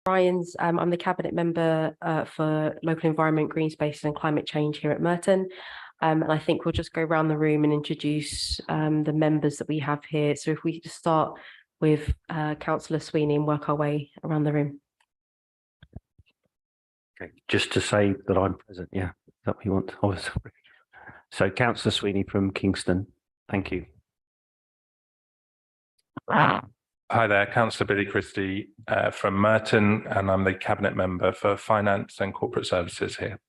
Ryans. I'm the Cabinet Member for Local Environment, Green Spaces and Climate Change here at Merton. And I think we'll just go around the room and introduce the members that we have here. So if we just start with Councillor Sweeney and work our way around the room. Okay, just to say that I'm present, yeah, is that what you want? So Councillor Sweeney from Kingston, thank you. Hi there, Councillor Billy Christie from Merton, and I'm the Cabinet Member for Finance and Corporate Services here.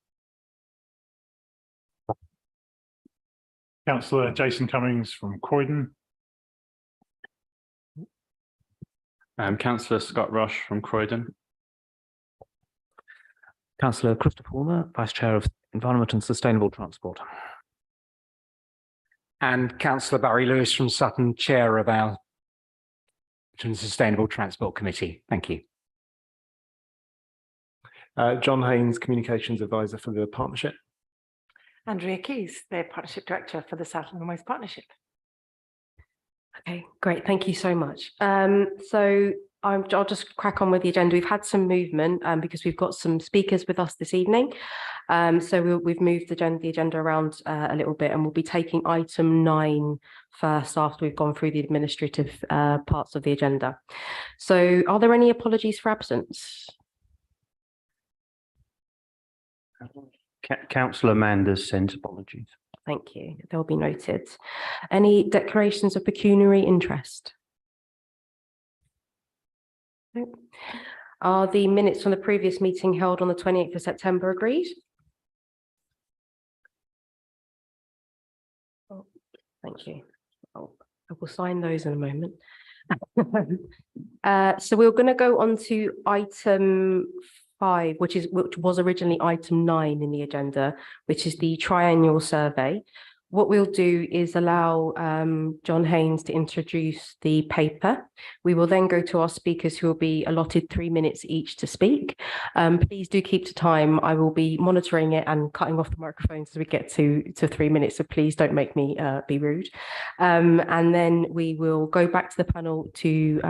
Councillor Jason Cummings from Croydon. Councillor Scott Rush from Croydon. Councillor Christopher Warner, Vice Chair of Environment and Sustainable Transport. And Councillor Barry Lewis from Sutton, Chair of our Sustainable Transport Committee. Thank you. John Haynes, Communications Advisor for the Partnership. Andrea Keys, the Partnership Director for the South London Waste Partnership. Okay, great. Thank you so much. I'll just crack on with the agenda. We've had some movement because we've got some speakers with us this evening. We've moved the agenda around a little bit, and we'll be taking item 9 first after we've gone through the administrative parts of the agenda. So are there any apologies for absence? Councillor Manders sends apologies. Thank you. They'll be noted. Any declarations of pecuniary interest? No. Are the minutes from the previous meeting held on the 28th of September agreed? Oh, thank you. Oh, I will sign those in a moment. So we're going to go on to item 5, which was originally item 9 in the agenda, which is the triennial survey. What we'll do is allow John Haynes to introduce the paper. We will then go to our speakers, who will be allotted 3 minutes each to speak. Please do keep to time. I will be monitoring it and cutting off the microphones as we get to 3 minutes, so please don't make me be rude. And then we will go back to the panel to,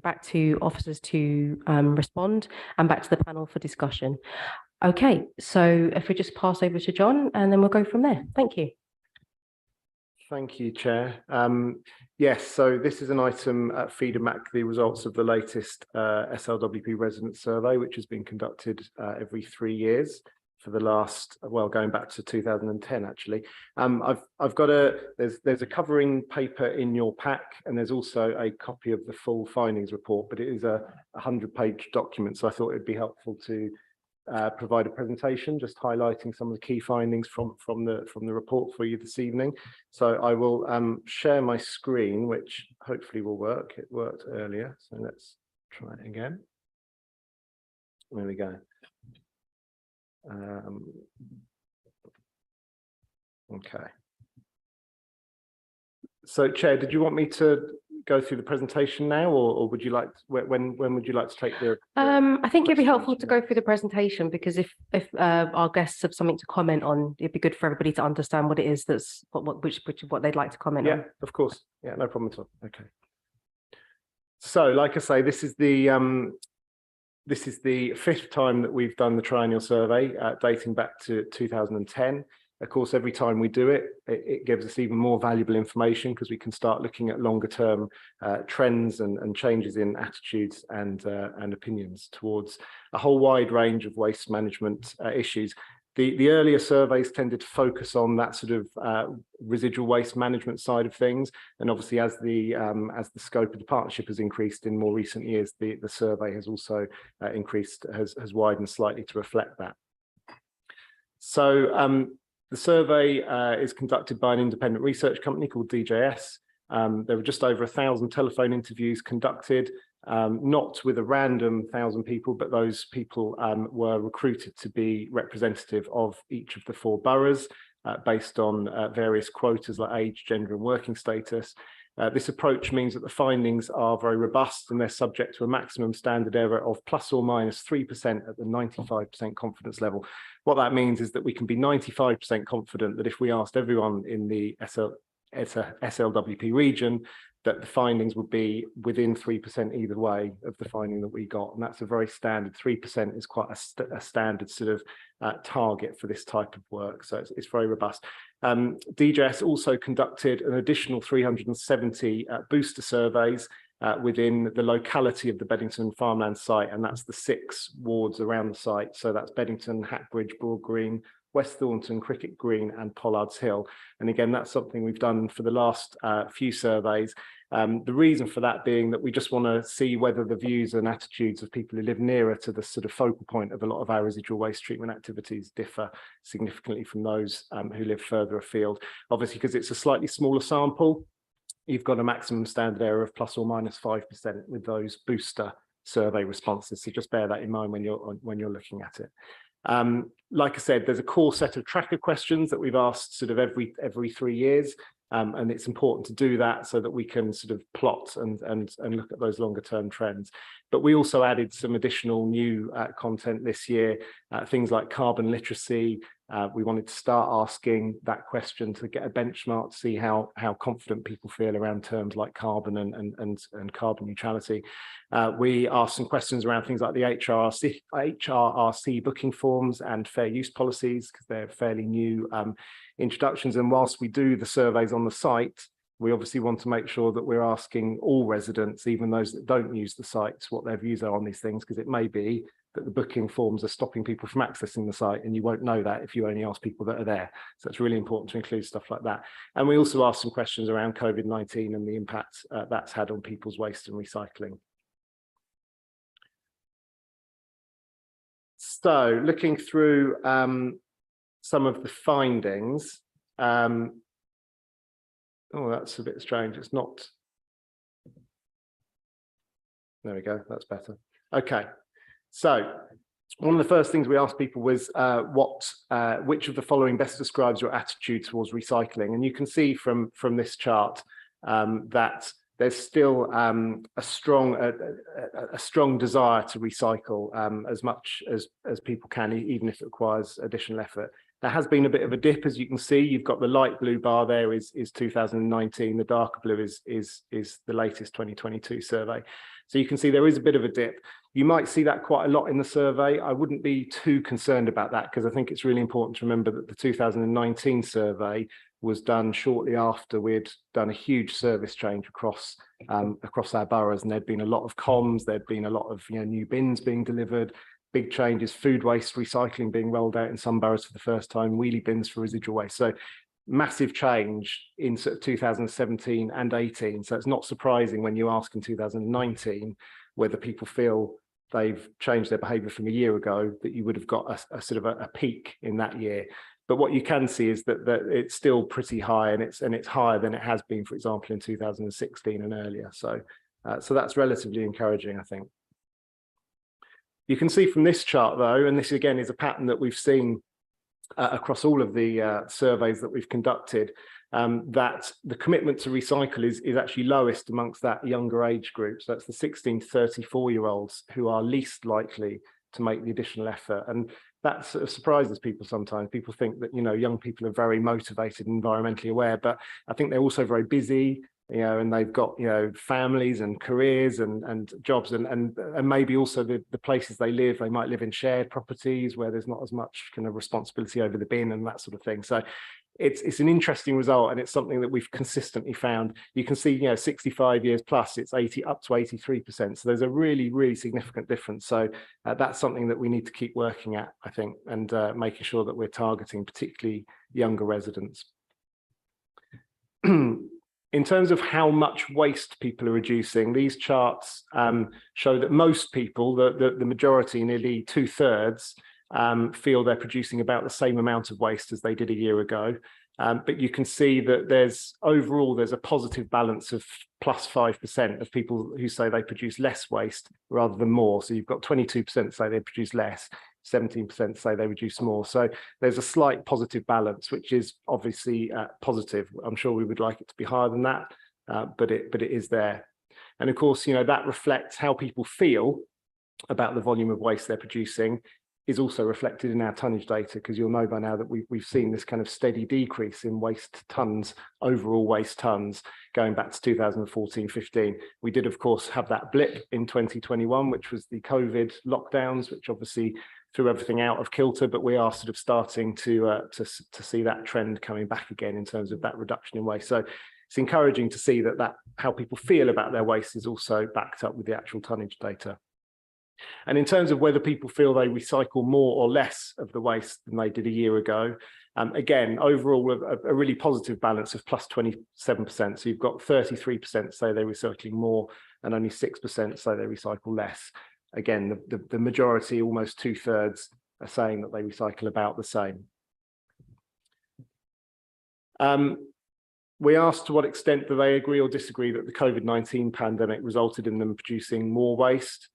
back to officers to respond, and back to the panel for discussion. Okay, so if we just pass over to John, and then we'll go from there. Thank you. Thank you, Chair. Yes, so this is an item at FeederMac, the results of the latest SLWP resident survey, which has been conducted every 3 years for the last, well, going back to 2010, actually. I've got there's a covering paper in your pack, and there's also a copy of the full findings report, but it is a 100-page document, so I thought it'd be helpful to provide a presentation just highlighting some of the key findings from the report for you this evening. So I will share my screen, which hopefully will work. It worked earlier, so let's try it again. There we go. Okay. So, Chair, did you want me to go through the presentation now, or would you like when would you like to take the I think it'd be helpful to go through the presentation, because if our guests have something to comment on, it'd be good for everybody to understand what it is that's what they'd like to comment on. Yeah, of course. Yeah, no problem at all. Okay. So, like I say, this is the 5th time that we've done the triennial survey, dating back to 2010. Of course, every time we do it, it gives us even more valuable information, because we can start looking at longer term trends and changes in attitudes and opinions towards a whole wide range of waste management issues. The earlier surveys tended to focus on that sort of residual waste management side of things, and obviously as the scope of the partnership has increased in more recent years, the survey has also increased, has widened slightly to reflect that. So the survey is conducted by an independent research company called DJS. There were just over 1,000 telephone interviews conducted, not with a random 1,000 people, but those people were recruited to be representative of each of the 4 boroughs based on various quotas like age, gender and working status. This approach means that the findings are very robust, and they're subject to a maximum standard error of +or-3% at the 95% confidence level. What that means is that we can be 95% confident that if we asked everyone in the SLWP region that the findings would be within 3% either way of the finding that we got. And that's a very standard, 3% is quite a standard sort of target for this type of work. So it's very robust. DJS also conducted an additional 370 booster surveys within the locality of the Beddington farmland site, and that's the 6 wards around the site. So that's Beddington, Hackbridge, Broad Green, West Thornton, Cricket Green and Pollard's Hill. And again, that's something we've done for the last few surveys. The reason for that being that we just want to see whether the views and attitudes of people who live nearer to the sort of focal point of a lot of our residual waste treatment activities differ significantly from those who live further afield. Obviously, because it's a slightly smaller sample, you've got a maximum standard error of plus or minus 5% with those booster survey responses. So just bear that in mind when you're looking at it. Like I said, there's a core set of tracker questions that we've asked sort of every 3 years. And it's important to do that so that we can sort of plot and look at those longer term trends. But we also added some additional new content this year, things like carbon literacy. We wanted to start asking that question to get a benchmark to see how confident people feel around terms like carbon and carbon neutrality. We asked some questions around things like the HRRC booking forms and fair use policies, because they're fairly new introductions. And whilst we do the surveys on the site, we obviously want to make sure that we're asking all residents, even those that don't use the sites, what their views are on these things, because it may be that the booking forms are stopping people from accessing the site, and you won't know that if you only ask people that are there. So it's really important to include stuff like that. And we also asked some questions around COVID-19 and the impact that's had on people's waste and recycling. So looking through some of the findings, oh, that's a bit strange. It's not. There we go. That's better. Okay. So one of the first things we asked people was which of the following best describes your attitude towards recycling? And you can see from this chart that there's still a strong desire to recycle as much as people can, even if it requires additional effort. There has been a bit of a dip, as you can see. You've got the light blue bar there is 2019. The darker blue is the latest 2022 survey. So you can see there is a bit of a dip. You might see that quite a lot in the survey. I wouldn't be too concerned about that, because I think it's really important to remember that the 2019 survey was done shortly after we'd done a huge service change across our boroughs, and there'd been a lot of comms, there'd been a lot of new bins being delivered, big changes, food waste recycling being rolled out in some boroughs for the first time, wheelie bins for residual waste. So massive change in 2017 and 18. So it's not surprising when you ask in 2019 whether people feel they've changed their behaviour from a year ago, that you would have got a sort of a peak in that year. But what you can see is that it's still pretty high, and it's higher than it has been, for example, in 2016 and earlier. So that's relatively encouraging, I think. You can see from this chart, though, and this again is a pattern that we've seen across all of the surveys that we've conducted, that the commitment to recycle is actually lowest amongst that younger age group. So that's the 16 to 34-year-olds who are least likely to make the additional effort. And that sort of surprises people sometimes. People think that, young people are very motivated and environmentally aware, but I think they're also very busy, and they've got, families and careers and jobs, and maybe also the places they live. They might live in shared properties where there's not as much kind of responsibility over the bin and that sort of thing. So it's an interesting result, and it's something that we've consistently found. You can see, 65 years plus, it's up to 83%. So there's a really, really significant difference. So that's something that we need to keep working at, I think, and making sure that we're targeting particularly younger residents. In terms of how much waste people are reducing, these charts show that most people, the majority, nearly 2/3, feel they're producing about the same amount of waste as they did a year ago. But you can see that there's a positive balance of plus 5% of people who say they produce less waste rather than more. So you've got 22% say they produce less, 17% say they reduce more. So there's a slight positive balance, which is obviously positive. I'm sure we would like it to be higher than that, but it is there. And of course, that reflects how people feel about the volume of waste they're producing. is also reflected in our tonnage data, because you'll know by now that we've seen this kind of steady decrease in waste tons, overall waste tons, going back to 2014-15. We did, of course, have that blip in 2021, which was the COVID lockdowns, which obviously threw everything out of kilter, but we are sort of starting to see that trend coming back again in terms of that reduction in waste. So it's encouraging to see that how people feel about their waste is also backed up with the actual tonnage data. And in terms of whether people feel they recycle more or less of the waste than they did a year ago, again, overall, a really positive balance of plus 27%. So you've got 33% say they're recycling more and only 6% say they recycle less. Again, the majority, almost 2/3, are saying that they recycle about the same. We asked to what extent do they agree or disagree that the COVID-19 pandemic resulted in them producing more waste.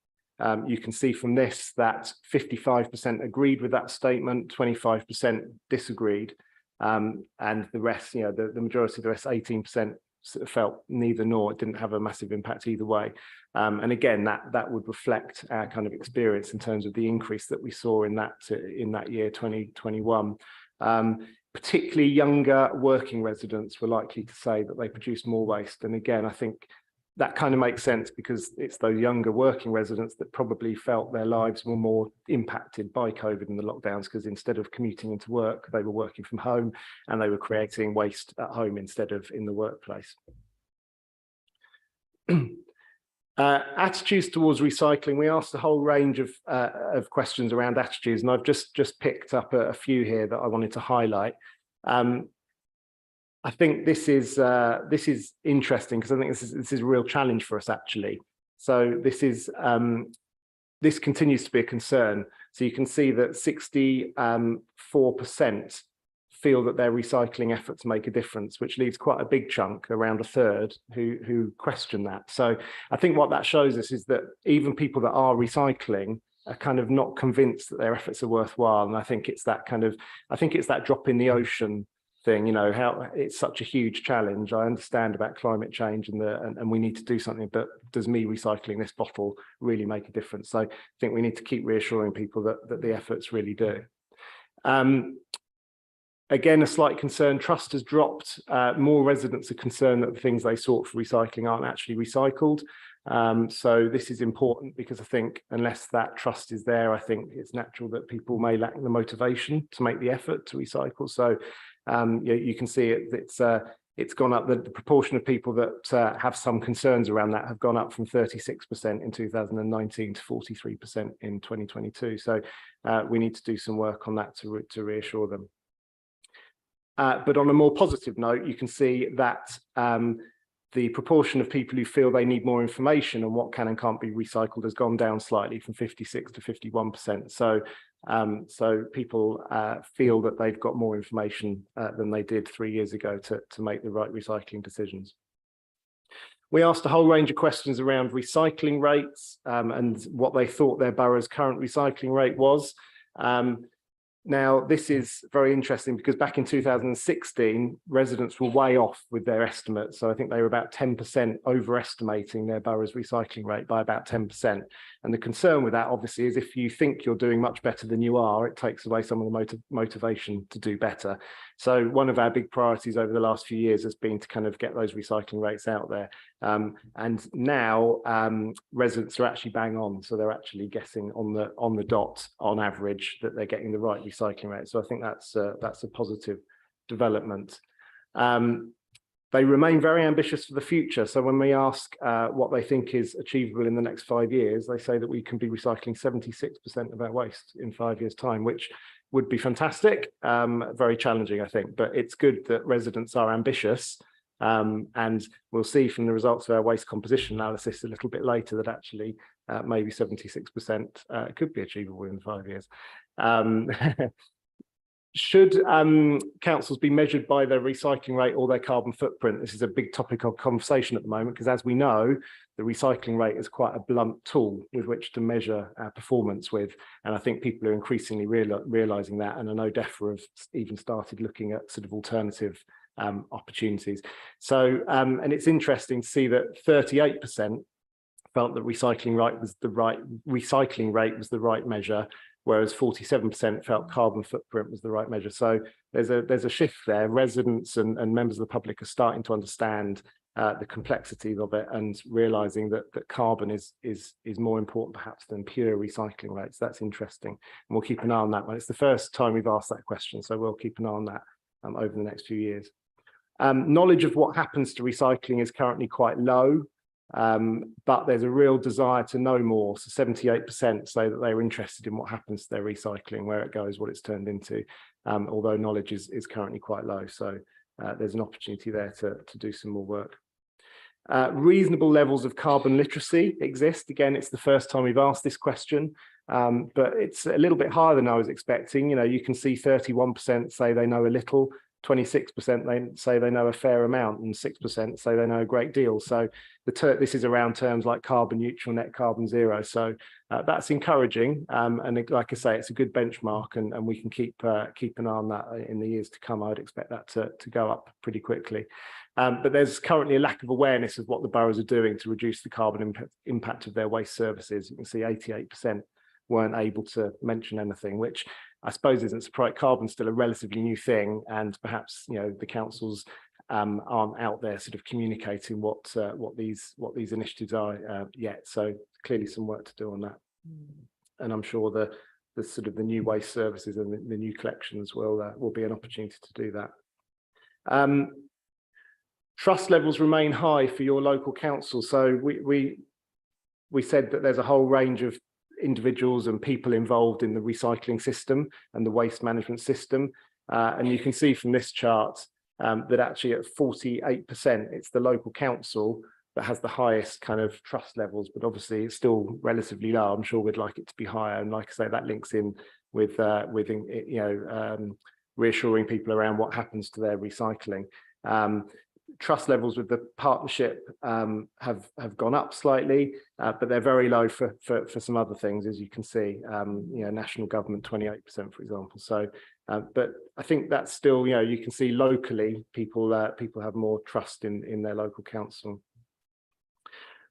You can see from this that 55% agreed with that statement, 25% disagreed, and the rest, the majority of the rest, 18%, felt neither nor. It didn't have a massive impact either way. And again, that would reflect our kind of experience in terms of the increase that we saw in that year 2021. Particularly younger working residents were likely to say that they produced more waste. And again, I think that kind of makes sense, because it's those younger working residents that probably felt their lives were more impacted by COVID and the lockdowns, because instead of commuting into work, they were working from home and they were creating waste at home instead of in the workplace. Attitudes towards recycling. We asked a whole range of questions around attitudes, and I've just picked up a few here that I wanted to highlight. I think this is interesting, because I think this is a real challenge for us, actually. So this continues to be a concern. So you can see that 64% feel that their recycling efforts make a difference, which leaves quite a big chunk, around 1/3, who question that. So I think what that shows us is that even people that are recycling are kind of not convinced that their efforts are worthwhile. And I think it's that drop in the ocean thing, how it's such a huge challenge. I understand about climate change and we need to do something, but does me recycling this bottle really make a difference? So I think we need to keep reassuring people that the efforts really do. Again, a slight concern, trust has dropped. More residents are concerned that the things they sought for recycling aren't actually recycled. So this is important, because I think unless that trust is there, I think it's natural that people may lack the motivation to make the effort to recycle. So you can see it's gone up. The proportion of people that have some concerns around that have gone up from 36% in 2019 to 43% in 2022. So we need to do some work on that to reassure them. But on a more positive note, you can see that the proportion of people who feel they need more information on what can and can't be recycled has gone down slightly, from 56 to 51%. So people feel that they've got more information than they did 3 years ago to make the right recycling decisions. We asked a whole range of questions around recycling rates and what they thought their borough's current recycling rate was. Now, this is very interesting, because back in 2016, residents were way off with their estimates. So I think they were about 10% overestimating their borough's recycling rate by about 10%. And the concern with that, obviously, is if you think you're doing much better than you are, it takes away some of the motivation to do better. So one of our big priorities over the last few years has been to kind of get those recycling rates out there. And now residents are actually bang on. So they're actually guessing on the dot on average that they're getting the right recycling rate. So I think that's a positive development. They remain very ambitious for the future. So when we ask what they think is achievable in the next 5 years, they say that we can be recycling 76% of our waste in 5 years' time, which would be fantastic. Very challenging, I think, but it's good that residents are ambitious. And we'll see from the results of our waste composition analysis a little bit later that actually maybe 76% could be achievable in 5 years. Should councils be measured by their recycling rate or their carbon footprint? This is a big topic of conversation at the moment, because as we know, the recycling rate is quite a blunt tool with which to measure our performance with. And I think people are increasingly realising that. And I know DEFRA have even started looking at sort of alternative opportunities. So, and it's interesting to see that 38% felt that recycling rate was the right measure, whereas 47% felt carbon footprint was the right measure. So there's a shift there. Residents and members of the public are starting to understand the complexities of it and realizing that carbon is more important perhaps than pure recycling rates. That's interesting, and we'll keep an eye on that one. It's the first time we've asked that question, so we'll keep an eye on that over the next few years. Knowledge of what happens to recycling is currently quite low, but there's a real desire to know more. So 78% say that they're interested in what happens to their recycling, where it goes, what it's turned into, although knowledge is currently quite low. So there's an opportunity there to do some more work. Reasonable levels of carbon literacy exist. Again, it's the first time we've asked this question, but it's a little bit higher than I was expecting. You know, you can see 31% say they know a little, 26% they say they know a fair amount, and 6% say they know a great deal. So this is around terms like carbon neutral, net carbon zero. So that's encouraging, and like I say, it's a good benchmark, and we can keep an eye on that in the years to come. I'd expect that to go up pretty quickly. But there's currently a lack of awareness of what the boroughs are doing to reduce the carbon impact of their waste services. You can see 88% weren't able to mention anything, which I suppose isn't surprising. Carbon's still a relatively new thing, and perhaps, you know, the councils aren't out there sort of communicating what these initiatives are yet. So clearly some work to do on that, and I'm sure the sort of the new waste services and the new collections will be an opportunity to do that. Trust levels remain high for your local council. So we said that there's a whole range of individuals and people involved in the recycling system and the waste management system. And you can see from this chart that actually at 48%, it's the local council that has the highest kind of trust levels, but obviously it's still relatively low. I'm sure we'd like it to be higher. And like I say, that links in with reassuring people around what happens to their recycling. Trust levels with the partnership have gone up slightly, but they're very low for some other things, as you can see. National government 28%, for example. So, but I think that's still, you can see locally people have more trust in their local council.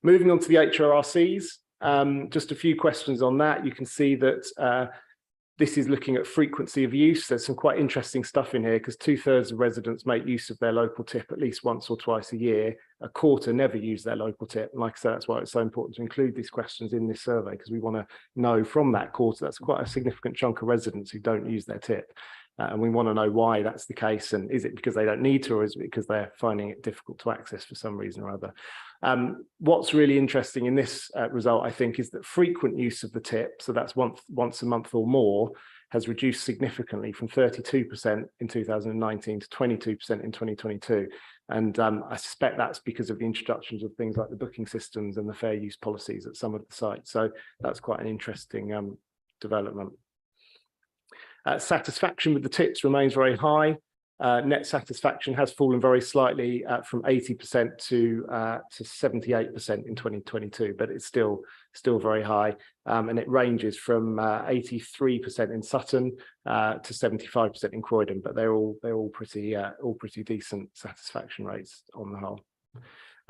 Moving on to the HRRCs, just a few questions on that. You can see that this is looking at frequency of use. There's some quite interesting stuff in here, because 2/3 of residents make use of their local tip at least once or twice a year. A quarter never use their local tip. And like I said, that's why it's so important to include these questions in this survey, because we want to know from that quarter, that's quite a significant chunk of residents who don't use their tip. And we want to know why that's the case. And is it because they don't need to, or is it because they're finding it difficult to access for some reason or other? What's really interesting in this result, I think, is that frequent use of the tip, so that's once a month or more, has reduced significantly from 32% in 2019 to 22% in 2022. And I suspect that's because of the introductions of things like the booking systems and the fair use policies at some of the sites. So that's quite an interesting development. Satisfaction with the tips remains very high. Net satisfaction has fallen very slightly from 80% to 78% in 2022, but it's still very high, and it ranges from 83% in Sutton to 75% in Croydon. But they're all pretty decent satisfaction rates on the whole.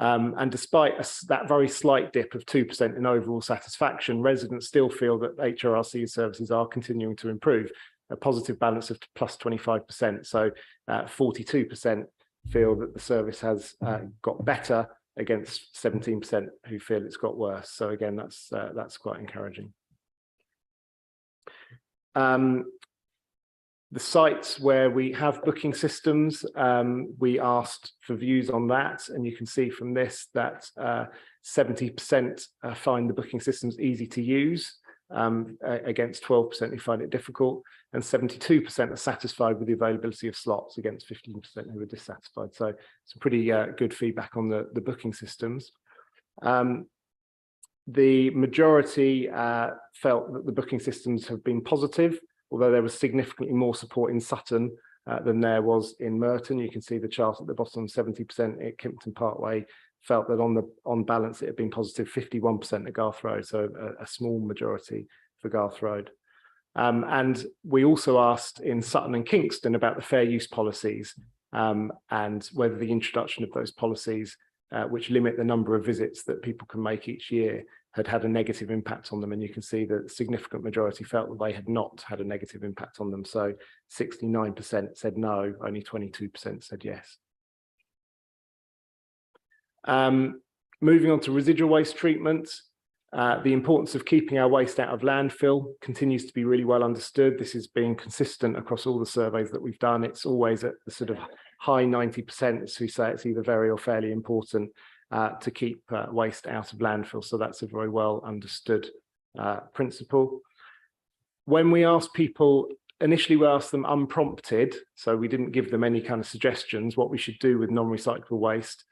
And despite that very slight dip of 2% in overall satisfaction, residents still feel that HRRC services are continuing to improve. A positive balance of plus 25%. So 42% feel that the service has got better, against 17% who feel it's got worse. So again, that's quite encouraging. The sites where we have booking systems, we asked for views on that, and you can see from this that 70% find the booking systems easy to use, against 12% who find it difficult, and 72% are satisfied with the availability of slots, against 15% who are dissatisfied. So it's pretty good feedback on the booking systems. The majority felt that the booking systems have been positive, although there was significantly more support in Sutton than there was in Merton. You can see the chart at the bottom, 70% at Kimpton Parkway felt that on balance it had been positive, 51% at Garth Road, so a small majority for Garth Road. And we also asked in Sutton and Kingston about the fair use policies, and whether the introduction of those policies, which limit the number of visits that people can make each year, had had a negative impact on them. And you can see that a significant majority felt that they had not had a negative impact on them. So 69% said no, only 22% said yes. Moving on to residual waste treatment, the importance of keeping our waste out of landfill continues to be really well understood. This is being consistent across all the surveys that we've done. It's always at the sort of high 90% who say it's either very or fairly important to keep waste out of landfill. So that's a very well understood principle. When we ask people, initially we asked them unprompted, so we didn't give them any kind of suggestions what we should do with non-recyclable waste.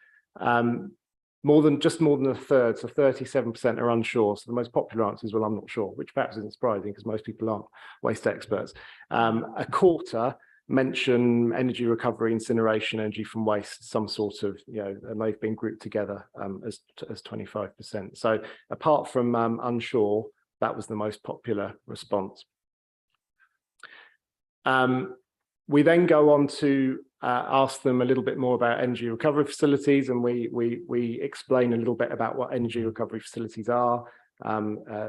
More than a third, so 37% are unsure. So the most popular answer is, well, I'm not sure, which perhaps isn't surprising because most people aren't waste experts. A quarter mention energy recovery, incineration, energy from waste, some sort of, and they've been grouped together as 25%. So apart from unsure, that was the most popular response. We then go on to ask them a little bit more about energy recovery facilities, and we explain a little bit about what energy recovery facilities are,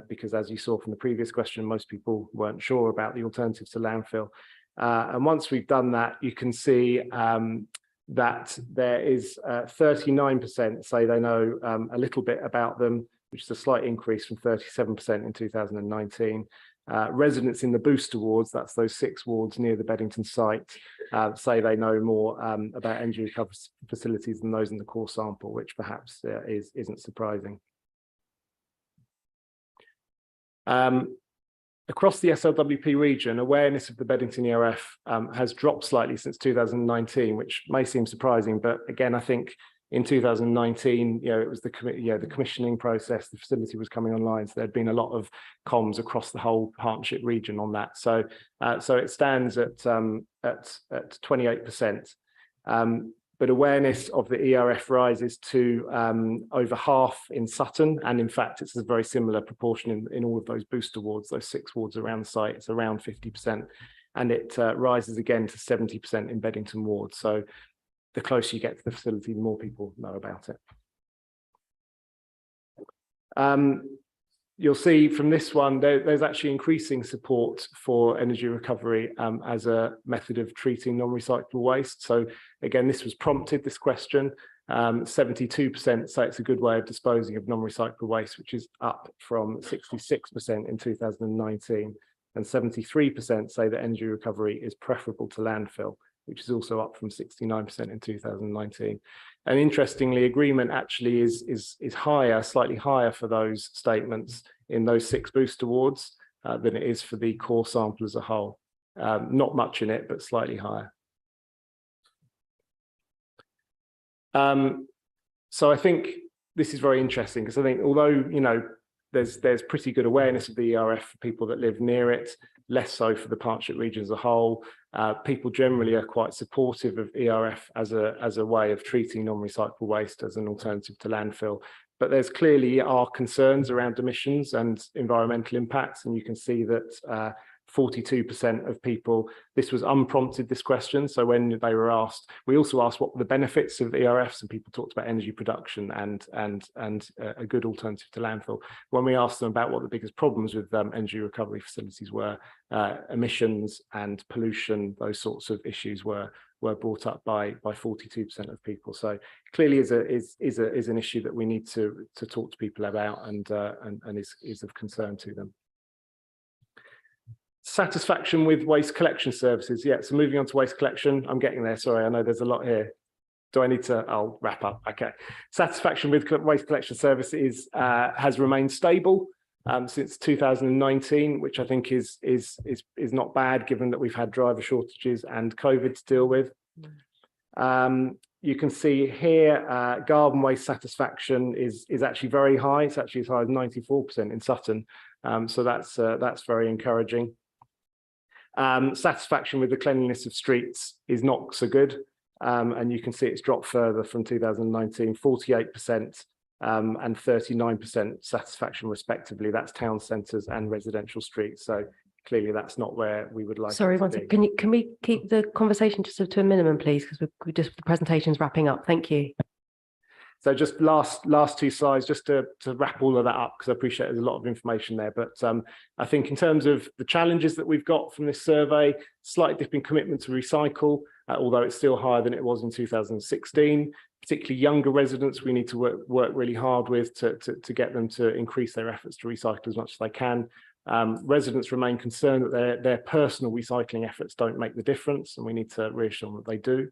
because as you saw from the previous question, most people weren't sure about the alternatives to landfill. And once we've done that, you can see that there is 39% say they know a little bit about them, which is a slight increase from 37% in 2019. Residents in the booster wards, that's those 6 wards near the Beddington site, say they know more about energy recovery facilities than those in the core sample, which perhaps isn't surprising. Across the SLWP region, awareness of the Beddington ERF has dropped slightly since 2019, which may seem surprising, but again, I think in 2019, it was the commissioning process, the facility was coming online, so there'd been a lot of comms across the whole partnership region on that. So it stands at 28%. But awareness of the ERF rises to over half in Sutton, and in fact, it's a very similar proportion in all of those booster wards, those 6 wards around the site. It's around 50%, and it rises again to 70% in Beddington ward. So the closer you get to the facility, the more people know about it. You'll see from this one, there's actually increasing support for energy recovery as a method of treating non-recyclable waste. So again, this was prompted, this question. 72% say it's a good way of disposing of non-recyclable waste, which is up from 66% in 2019. And 73% say that energy recovery is preferable to landfill, which is also up from 69% in 2019. And interestingly, agreement actually is higher, slightly higher for those statements in those 6 booster wards than it is for the core sample as a whole. Not much in it, but slightly higher. So I think this is very interesting because I think although, there's pretty good awareness of the ERF for people that live near it, less so for the partnership region as a whole. People generally are quite supportive of ERF as a way of treating non-recyclable waste as an alternative to landfill. But there's clearly are concerns around emissions and environmental impacts, and you can see that 42% of people, this was unprompted, this question. So when they were asked, we also asked what were the benefits of ERFs, and people talked about energy production and a good alternative to landfill. When we asked them about what the biggest problems with energy recovery facilities were, emissions and pollution, those sorts of issues were brought up by 42% of people. So clearly is an issue that we need to talk to people about and is of concern to them. Satisfaction with waste collection services. Yeah, so moving on to waste collection. I'm getting there. Sorry, I know there's a lot here. Do I need to? I'll wrap up. Okay. Satisfaction with waste collection services has remained stable since 2019, which I think is not bad given that we've had driver shortages and COVID to deal with. You can see here, garden waste satisfaction is actually very high. It's actually as high as 94% in Sutton. So that's very encouraging. Satisfaction with the cleanliness of streets is not so good. And you can see it's dropped further from 2019, 48% and 39% satisfaction respectively. That's town centres and residential streets. So clearly that's not where we would like. Sorry, it to can be. can we keep the conversation just to a minimum, please? Because the presentation's wrapping up. Thank you. So just last two slides, just to wrap all of that up, because I appreciate there's a lot of information there. But I think in terms of the challenges that we've got from this survey, slight dip in commitment to recycle, although it's still higher than it was in 2016. Particularly younger residents, we need to work really hard with to get them to increase their efforts to recycle as much as they can. Residents remain concerned that their personal recycling efforts don't make the difference, and we need to reassure them that they do.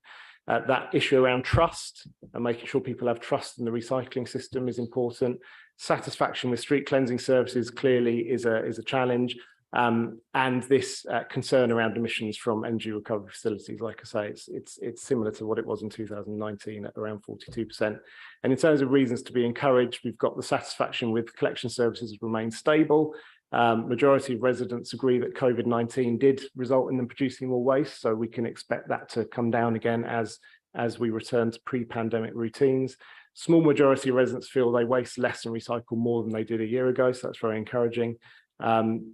That issue around trust and making sure people have trust in the recycling system is important. Satisfaction with street cleansing services clearly is a challenge. And this concern around emissions from energy recovery facilities, like I say, it's similar to what it was in 2019 at around 42%. And in terms of reasons to be encouraged, we've got the satisfaction with collection services remain stable. Majority of residents agree that COVID-19 did result in them producing more waste, so we can expect that to come down again as we return to pre-pandemic routines. Small majority of residents feel they waste less and recycle more than they did a year ago, so that's very encouraging.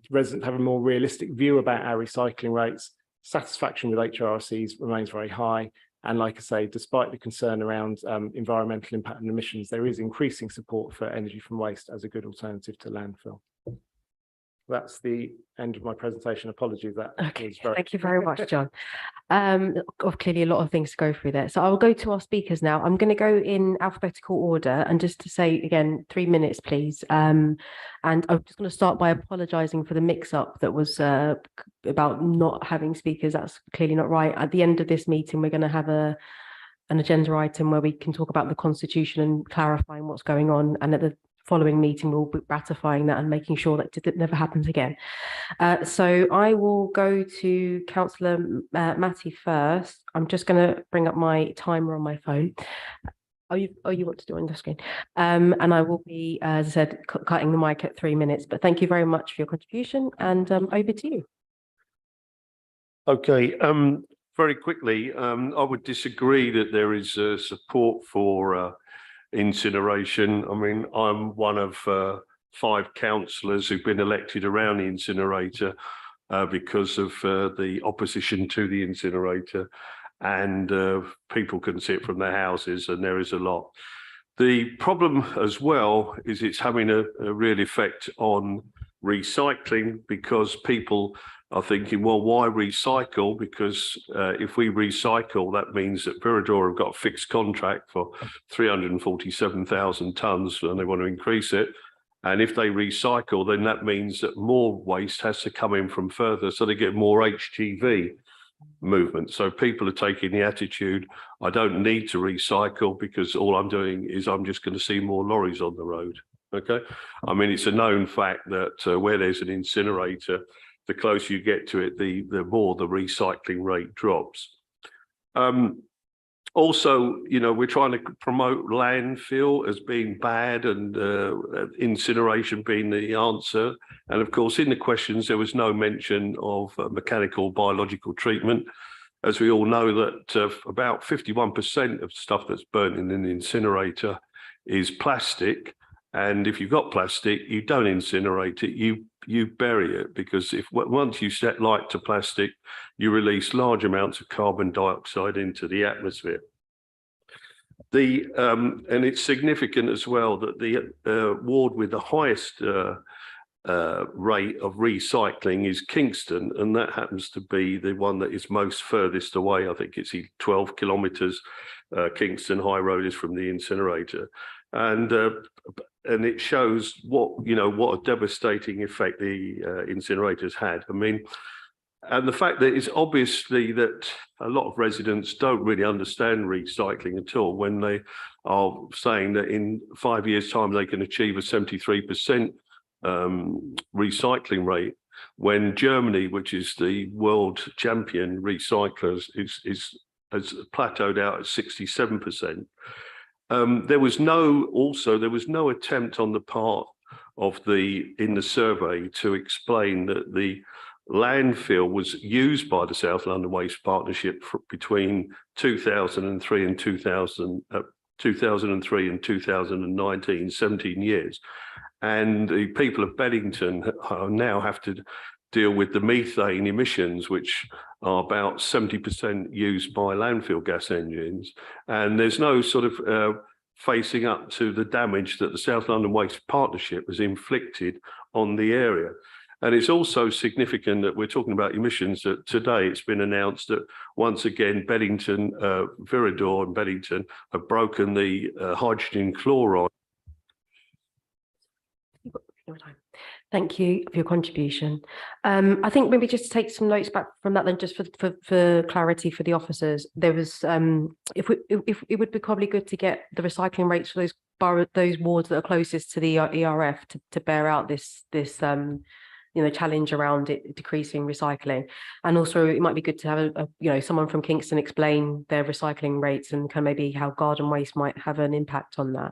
Residents have a more realistic view about our recycling rates. Satisfaction with HRCs remains very high. And like I say, despite the concern around environmental impact and emissions, there is increasing support for energy from waste as a good alternative to landfill. That's the end of my presentation. Apologies. Okay, thank you very much, John. Clearly a lot of things to go through there. So I will go to our speakers now. I'm going to go in alphabetical order, and just to say again, 3 minutes, please. And I'm just going to start by apologising for the mix-up that was about not having speakers. That's clearly not right. At the end of this meeting, we're going to have an agenda item where we can talk about the Constitution and clarifying what's going on, and at the following meeting we'll be ratifying that and making sure that it never happens again. So I will go to Councillor Matty first. I'm just going to bring up my timer on my phone. You want to do it on the screen, and I will be, as I said, cutting the mic at 3 minutes, but thank you very much for your contribution, and over to you. Okay, very quickly, I would disagree that there is support for incineration. I mean, I'm one of 5 councillors who've been elected around the incinerator because of the opposition to the incinerator, and people can see it from their houses, and there is a lot. The problem as well is it's having a real effect on recycling, because people are thinking, well, why recycle? Because if we recycle, that means that Viridor have got a fixed contract for 347,000 tonnes and they want to increase it. And if they recycle, then that means that more waste has to come in from further, so they get more HGV movement. So people are taking the attitude, I don't need to recycle because all I'm doing is I'm just going to see more lorries on the road. Okay. I mean, it's a known fact that where there's an incinerator, the closer you get to it, the more the recycling rate drops. Also, you know, we're trying to promote landfill as being bad and incineration being the answer. And of course, in the questions, there was no mention of mechanical biological treatment. As we all know that about 51% of stuff that's burnt in an incinerator is plastic. And if you've got plastic, you don't incinerate it, you bury it, because once you set light to plastic, you release large amounts of carbon dioxide into the atmosphere. And it's significant as well that the ward with the highest rate of recycling is Kingston, and that happens to be the one that is most furthest away. I think it's 12 kilometres. Kingston High Road is from the incinerator. And it shows what a devastating effect the incinerators had. I mean, and the fact that it's obviously that a lot of residents don't really understand recycling at all when they are saying that in 5 years' time they can achieve a 73% recycling rate, when Germany, which is the world champion recyclers, has plateaued out at 67%. There was no attempt on the part of in the survey to explain that the landfill was used by the South London Waste Partnership between 2003 and 2019, 17 years. And the people of Beddington now have to deal with the methane emissions, which are about 70% used by landfill gas engines. And there's no sort of facing up to the damage that the South London Waste Partnership has inflicted on the area. And it's also significant that we're talking about emissions, that today it's been announced that once again, Beddington, Viridor and Beddington have broken the hydrogen chloride. Thank you for your contribution. I think maybe just to take some notes back from that, then just for clarity for the officers, there was if it would be probably good to get the recycling rates for those wards that are closest to the ERF to bear out this challenge around it decreasing recycling. And also it might be good to have someone from Kingston explain their recycling rates and kind of maybe how garden waste might have an impact on that.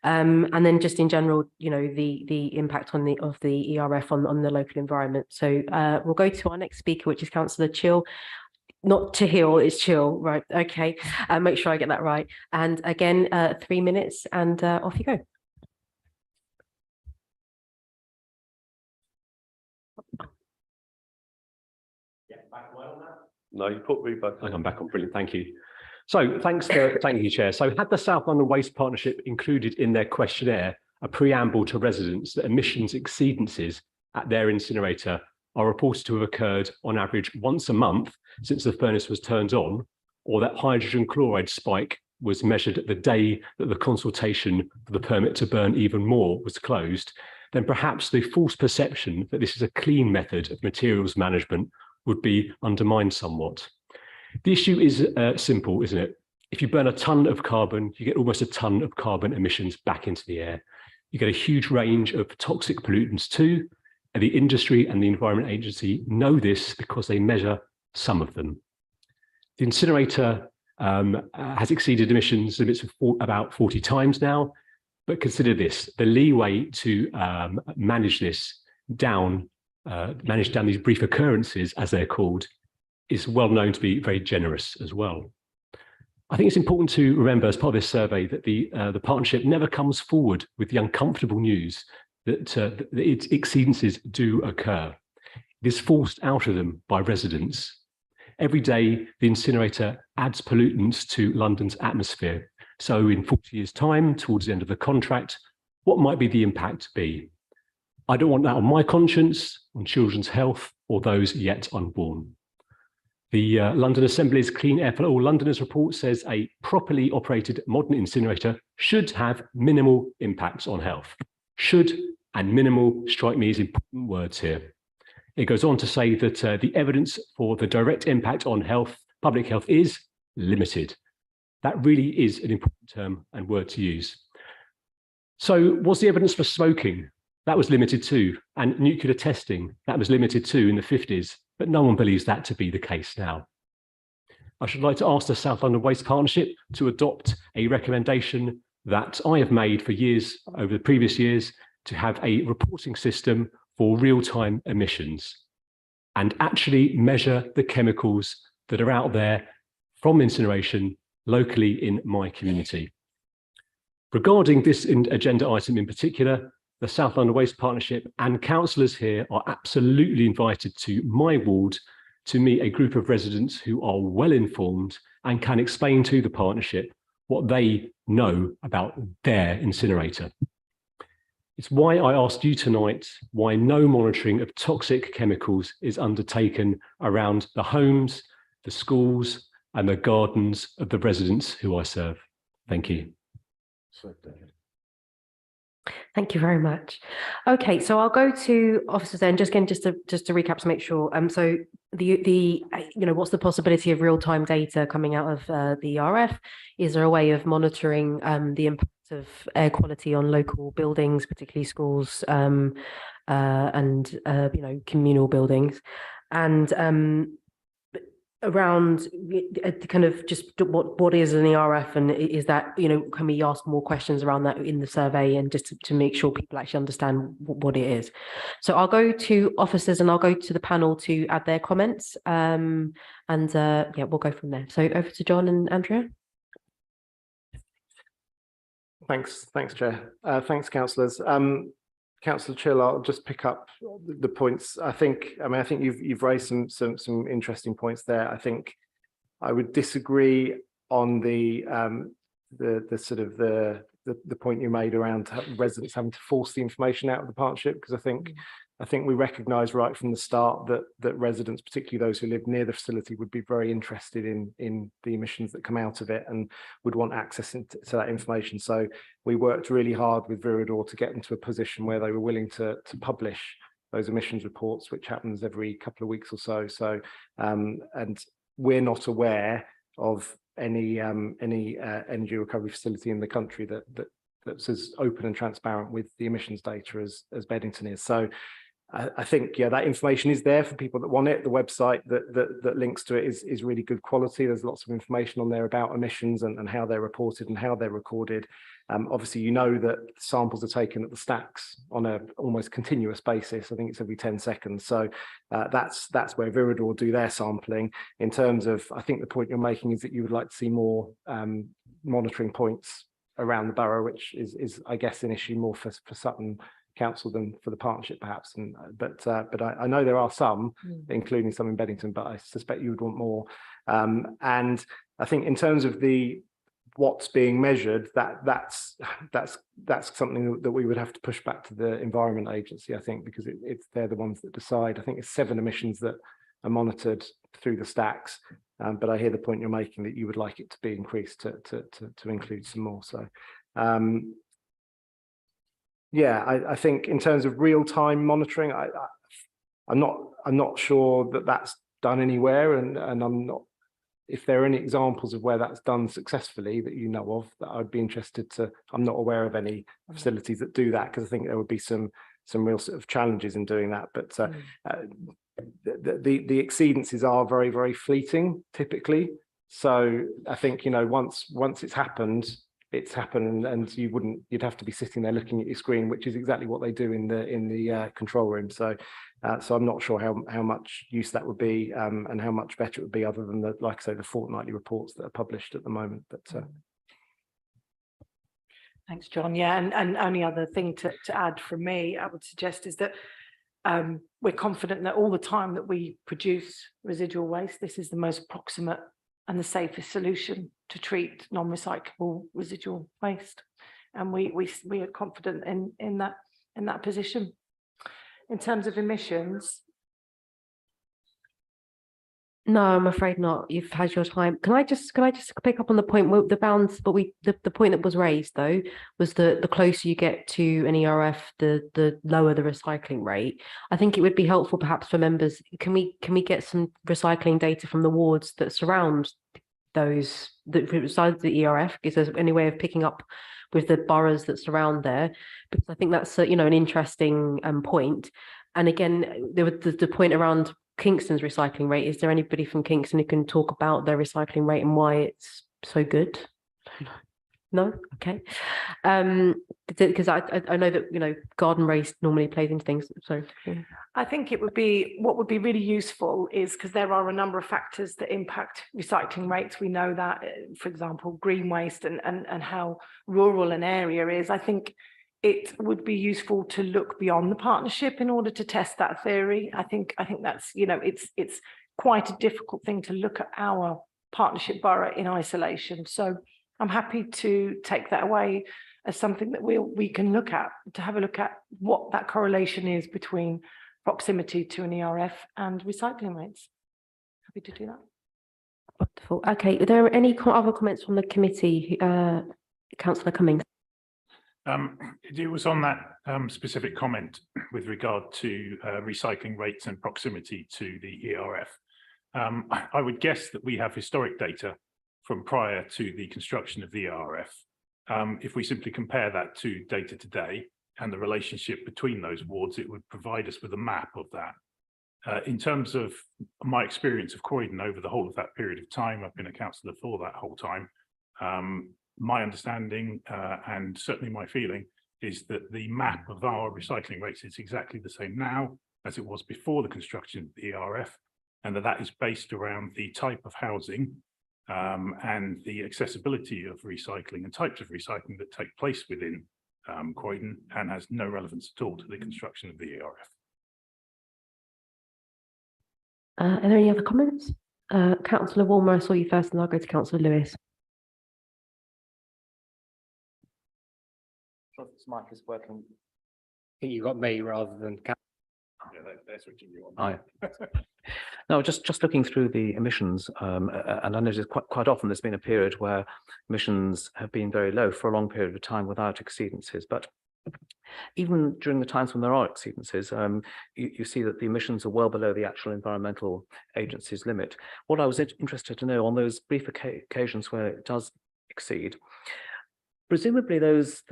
And then just in general, the impact of the ERF on the local environment. So we'll go to our next speaker, which is Councillor Chill. Not to Hill, it's Chill, right? Okay, make sure I get that right. And again, 3 minutes and off you go. No, you put me back. I'm back on. Brilliant. Thank you. So thank you, Chair. So had the South London Waste Partnership included in their questionnaire a preamble to residents that emissions exceedances at their incinerator are reported to have occurred on average once a month since the furnace was turned on, or that hydrogen chloride spike was measured at the day that the consultation for the permit to burn even more was closed, then perhaps the false perception that this is a clean method of materials management would be undermined somewhat. The issue is simple, isn't it? If you burn a ton of carbon, you get almost a ton of carbon emissions back into the air. You get a huge range of toxic pollutants too, and the industry and the Environment Agency know this because they measure some of them. The incinerator has exceeded emissions limits about 40 times now, but consider this, the leeway to manage down these brief occurrences, as they're called, is well known to be very generous as well. I think it's important to remember as part of this survey that the partnership never comes forward with the uncomfortable news that its exceedances do occur. It is forced out of them by residents. Every day, the incinerator adds pollutants to London's atmosphere. So in 40 years' time, towards the end of the contract, what might be the impact be? I don't want that on my conscience, on children's health, or those yet unborn. The London Assembly's Clean Air for All Londoners report says a properly operated modern incinerator should have minimal impacts on health. Should and minimal strike me as important words here. It goes on to say that the evidence for the direct impact on health, public health, is limited. That really is an important term and word to use. So was the evidence for smoking? That was limited too, and nuclear testing, that was limited too in the 50s, but no one believes that to be the case now. I should like to ask the South London Waste Partnership to adopt a recommendation that I have made for years, over the previous years, to have a reporting system for real-time emissions and actually measure the chemicals that are out there from incineration locally in my community. Regarding this agenda item in particular, the South London Waste Partnership and councillors here are absolutely invited to my ward to meet a group of residents who are well informed and can explain to the partnership what they know about their incinerator. It's why I asked you tonight why no monitoring of toxic chemicals is undertaken around the homes, the schools, and the gardens of the residents who I serve. Thank you. Thank you very much. Okay, so I'll go to officers then, just to recap to make sure. So what's the possibility of real-time data coming out of the ERF? Is there a way of monitoring the impact of air quality on local buildings, particularly schools and communal buildings? And around kind of just what is an ERF, and is that, can we ask more questions around that in the survey, and just to make sure people actually understand what it is. So I'll go to officers and I'll go to the panel to add their comments, and we'll go from there. So over to John and Andrea. Thanks, Chair. Thanks, councillors. Councillor Chill, I'll just pick up the points. I think you've raised some interesting points there. I think I would disagree on the the sort of the point you made around residents having to force the information out of the partnership, because I think we recognise right from the start that residents, particularly those who live near the facility, would be very interested in the emissions that come out of it and would want access to that information. So we worked really hard with Viridor to get them to a position where they were willing to publish those emissions reports, which happens every couple of weeks or so. So and we're not aware of any energy recovery facility in the country that's as open and transparent with the emissions data as Beddington is. So I think, yeah, that information is there for people that want it. The website that links to it is really good quality. There's lots of information on there about emissions and how they're reported and how they're recorded. Obviously, you know that samples are taken at the stacks on a almost continuous basis. I think it's every 10 seconds. So that's where Viridor do their sampling. In terms of, I think the point you're making is that you would like to see more monitoring points around the borough, which is I guess an issue more for Sutton Council than for the partnership perhaps. And but I know there are some, including some in Beddington, but I suspect you would want more. And I think in terms of what's being measured, that's something that we would have to push back to the Environment Agency, I think, because they're the ones that decide. I think it's 7 emissions that are monitored through the stacks. But I hear the point you're making that you would like it to be increased to include some more. So yeah, I think in terms of real-time monitoring, I'm not sure that that's done anywhere, and I'm not. If there are any examples of where that's done successfully that you know of, that I'd be interested to. I'm not aware of any facilities that do that, because I think there would be some real sort of challenges in doing that. But the exceedances are very, very fleeting typically. So I think, you know, once it's happened, and you'd have to be sitting there looking at your screen, which is exactly what they do in the control room. So I'm not sure how much use that would be, and how much better it would be, other than like I say, the fortnightly reports that are published at the moment. But Thanks, John. Yeah, and only other thing to add from me, I would suggest, is that we're confident that all the time that we produce residual waste, this is the most proximate and the safest solution to treat non-recyclable residual waste, and we are confident in that position. In terms of emissions, No, I'm afraid not. You've had your time. Can I just pick up on the point where the bounds, but the point that was raised though was the closer you get to an ERF, the lower the recycling rate. I think it would be helpful perhaps for members. Can we get some recycling data from the wards that surround those besides the ERF? Is there any way of picking up with the boroughs that surround there? Because I think that's an interesting point. And again, there was the point around Kingston's recycling rate. Is there anybody from Kingston who can talk about their recycling rate and why it's so good? No? Okay. Because I know that, garden waste normally plays into things. So yeah. I think what would be really useful is, because there are a number of factors that impact recycling rates. We know that, for example, green waste and how rural an area is. I think it would be useful to look beyond the partnership in order to test that theory. I think that's, it's quite a difficult thing to look at our partnership borough in isolation. So I'm happy to take that away as something that we can look at, to have a look at what that correlation is between proximity to an ERF and recycling rates. Happy to do that. Wonderful. Okay, are there any other comments from the committee? Councillor Cummings. It was on that specific comment with regard to recycling rates and proximity to the ERF. I would guess that we have historic data from prior to the construction of the ERF. If we simply compare that to data today and the relationship between those wards, it would provide us with a map of that. In terms of my experience of Croydon over the whole of that period of time, I've been a councillor for that whole time. My understanding and certainly my feeling is that the map of our recycling rates is exactly the same now as it was before the construction of the ERF, and that is based around the type of housing and the accessibility of recycling and types of recycling that take place within Croydon, and has no relevance at all to the construction of the ERF. Are there any other comments? Councillor Walmer, I saw you first, and I'll go to Councillor Lewis. mic is working. I think you got me rather than. Yeah, they're switching you on. Aye. No, just looking through the emissions, and I noticed quite often there's been a period where emissions have been very low for a long period of time without exceedances. But even during the times when there are exceedances, you see that the emissions are well below the actual environmental agency's limit. What I was interested to know on those brief occasions where it does exceed, presumably those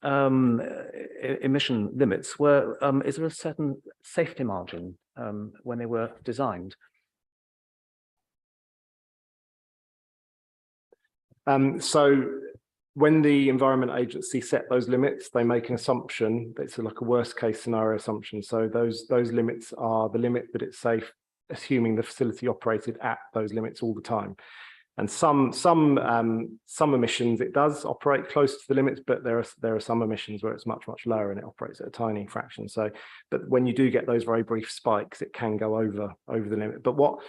emission limits were, is there a certain safety margin when they were designed? So when the Environment Agency set those limits, they make an assumption that's like a worst case scenario assumption. So those limits are the limit that it's safe, assuming the facility operated at those limits all the time. And some emissions it does operate close to the limits, but there are some emissions where it's much lower and it operates at a tiny fraction. So, but when you do get those very brief spikes, it can go over the limit. But what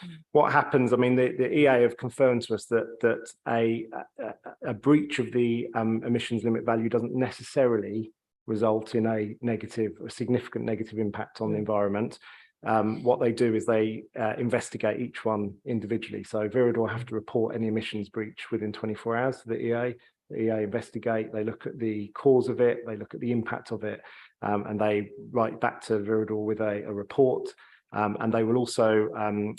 happens? I mean, the EA have confirmed to us that a breach of the emissions limit value doesn't necessarily result in a significant negative impact on the environment. What they do is they investigate each one individually. So Viridor have to report any emissions breach within 24 hours to the EA. The EA investigate, they look at the cause of it, they look at the impact of it, and they write back to Viridor with a report. And they will also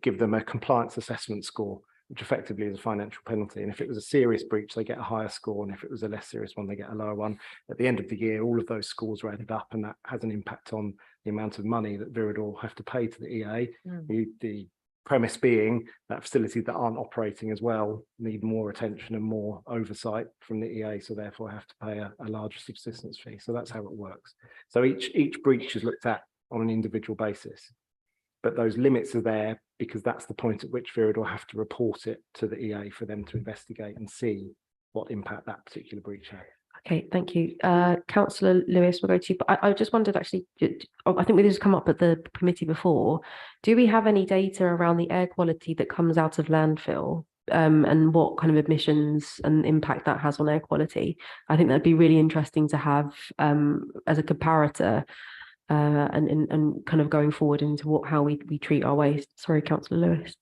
give them a compliance assessment score, which effectively is a financial penalty. And if it was a serious breach, they get a higher score. And if it was a less serious one, they get a lower one. At the end of the year, all of those scores are added up, and that has an impact on the amount of money that Viridor have to pay to the EA. The premise being that facilities that aren't operating as well need more attention and more oversight from the EA, so therefore have to pay a larger subsistence fee. So that's how it works. So each breach is looked at on an individual basis. But those limits are there because that's the point at which Viridor have to report it to the EA for them to investigate and see what impact that particular breach had. Okay, thank you. Councillor Lewis, we'll go to you. But I just wondered actually, I think this has come up at the committee before. Do we have any data around the air quality that comes out of landfill and what kind of emissions and impact that has on air quality? I think that'd be really interesting to have as a comparator. And kind of going forward into how we treat our waste. Sorry, Councillor Lewis.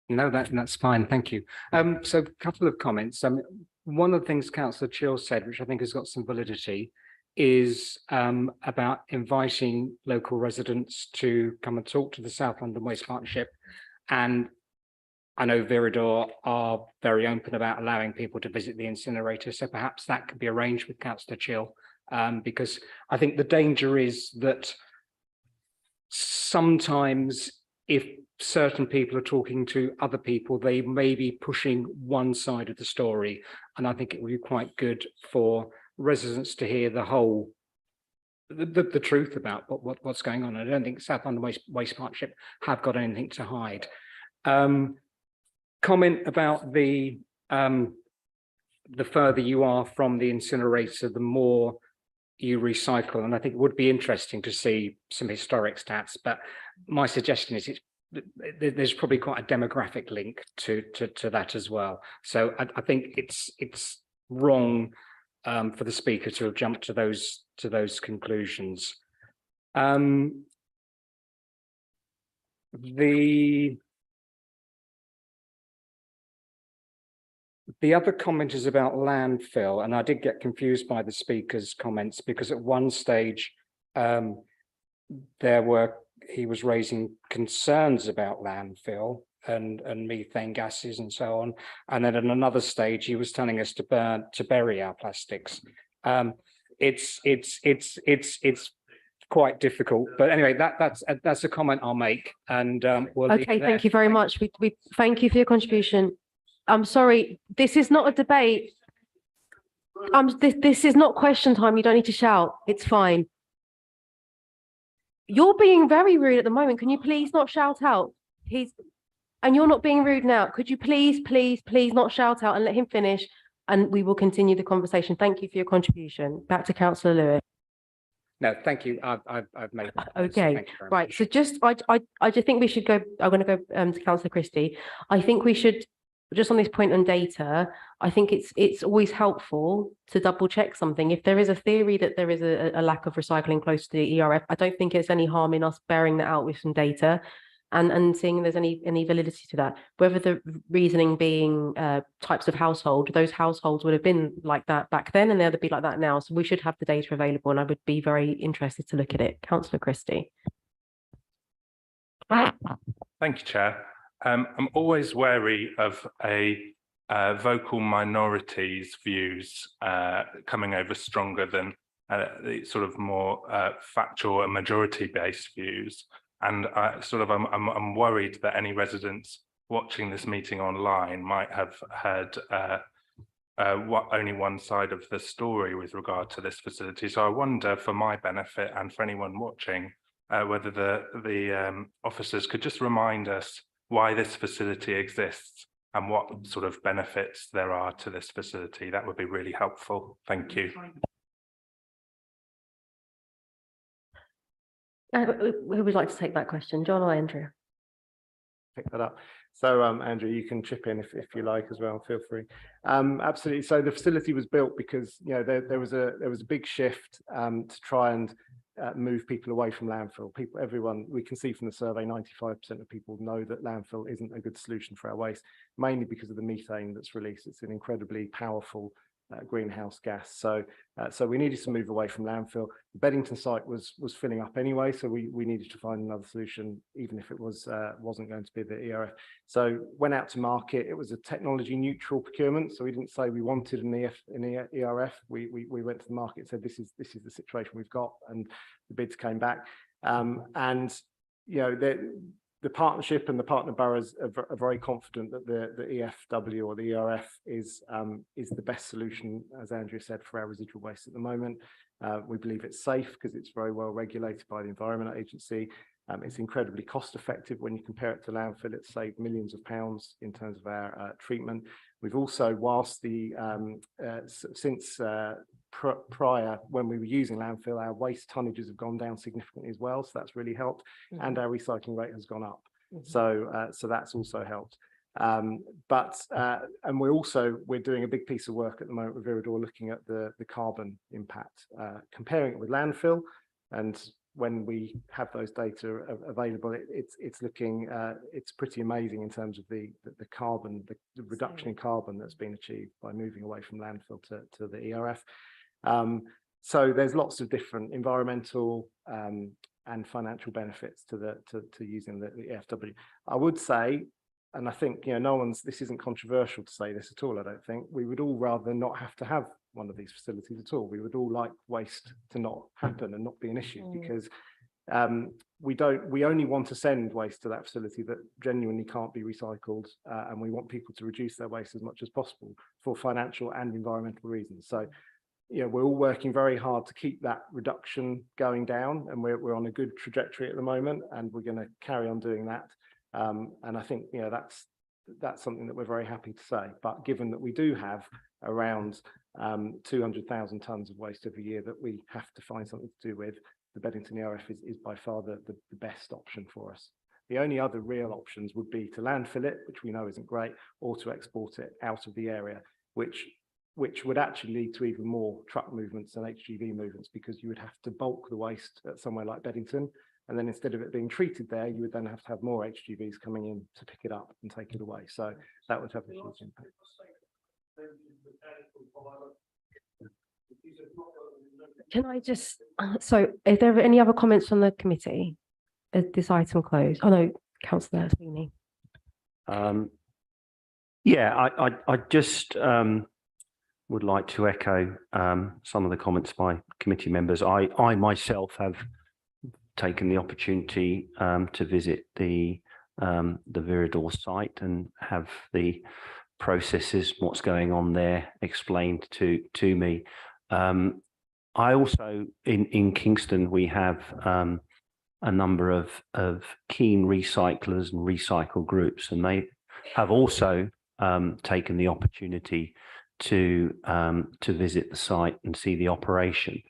No, that's fine. Thank you. So a couple of comments. One of the things Councillor Chill said, which I think has got some validity, is about inviting local residents to come and talk to the South London Waste Partnership. And I know Viridor are very open about allowing people to visit the incinerator. So perhaps that could be arranged with Councillor Chill. Because I think the danger is that sometimes if certain people are talking to other people, they may be pushing one side of the story. And I think it would be quite good for residents to hear the whole, the truth about what's going on. I don't think South London Waste Partnership have got anything to hide. Comment about the further you are from the incinerator, the more you recycle, and I think it would be interesting to see some historic stats, but my suggestion is there's probably quite a demographic link to that as well. So I think it's wrong for the speaker to have jumped to those conclusions. The other comment is about landfill, and I did get confused by the speaker's comments because at one stage he was raising concerns about landfill and methane gases and so on, and then at another stage he was telling us to bury our plastics. It's quite difficult, but anyway, that's a comment I'll make, and we'll okay. Thank you very much. We thank you for your contribution. I'm sorry, this is not a debate. This is not question time. You don't need to shout. It's fine. You're being very rude at the moment. Can you please not shout out? And you're not being rude now. Could you please not shout out and let him finish? And we will continue the conversation. Thank you for your contribution. Back to Councillor Lewis. No, thank you. I've made that. Okay, right. So just I just think we should go. I'm going to go to Councillor Christie. I think we should But just on this point on data, I think it's always helpful to double check something. If there is a theory that there is a lack of recycling close to the ERF, I don't think it's any harm in us bearing that out with some data and seeing if there's any validity to that. Whether the reasoning being types of household, those households would have been like that back then and they'll be like that now. So we should have the data available, and I would be very interested to look at it. Councillor Christie. Thank you, Chair. I'm always wary of a vocal minority's views coming over stronger than the sort of more factual and majority-based views. And I'm worried that any residents watching this meeting online might have heard only one side of the story with regard to this facility. So I wonder, for my benefit and for anyone watching, whether the officers could just remind us why this facility exists and what sort of benefits there are to this facility. That would be really helpful. Thank you. Who would like to take that question, John or Andrew? Pick that up. So Andrew, you can chip in if you like as well, feel free. Absolutely. So the facility was built because there was a big shift to try and move people away from landfill. Everyone, we can see from the survey, 95% of people know that landfill isn't a good solution for our waste, mainly because of the methane that's released. It's an incredibly powerful greenhouse gas. So we needed to move away from landfill. The Beddington site was filling up anyway, so we needed to find another solution, even if it wasn't going to be the ERF. So went out to market. It was a technology neutral procurement, so we didn't say we wanted an ERF. We went to the market and said this is the situation we've got, and the bids came back. And the partnership and the partner boroughs are very confident that the EFW or the ERF is the best solution, as Andrew said, for our residual waste at the moment. We believe it's safe because it's very well regulated by the Environment Agency. It's incredibly cost effective when you compare it to landfill. It's saved millions of pounds in terms of our treatment. We've also, whilst since prior, when we were using landfill, our waste tonnages have gone down significantly as well. So that's really helped. Mm-hmm. And our recycling rate has gone up. Mm-hmm. So that's also helped. And we're doing a big piece of work at the moment with Viridor, looking at the carbon impact, comparing it with landfill. And when we have those data available, it's looking it's pretty amazing in terms of the carbon, the reduction in carbon that's been achieved by moving away from landfill to the ERF. So there's lots of different environmental and financial benefits to using the EFW. I would say, and I think this isn't controversial to say this at all, I don't think, we would all rather not have to have one of these facilities at all. We would all like waste to not happen and not be an issue, because we only want to send waste to that facility that genuinely can't be recycled, and we want people to reduce their waste as much as possible for financial and environmental reasons. So we're all working very hard to keep that reduction going down, and we're on a good trajectory at the moment, and we're going to carry on doing that. And I think that's something that we're very happy to say. But given that we do have around 200,000 tonnes of waste every year that we have to find something to do with, the Beddington ERF is by far the best option for us. The only other real options would be to landfill it, which we know isn't great, or to export it out of the area, which would actually lead to even more truck movements and HGV movements, because you would have to bulk the waste at somewhere like Beddington, and then instead of it being treated there, you would then have to have more HGVs coming in to pick it up and take it away. So that would have a huge impact. Can I just, so are there any other comments from the committee? Is this item closed? Oh no, Councillor Sweeney. Yeah, I just would like to echo some of the comments by committee members. I myself have taken the opportunity to visit the Viridor site and have the processes, what's going on there, explained to me. I also, in Kingston, we have a number of keen recyclers and recycle groups, and they have also taken the opportunity to visit the site and see the operation.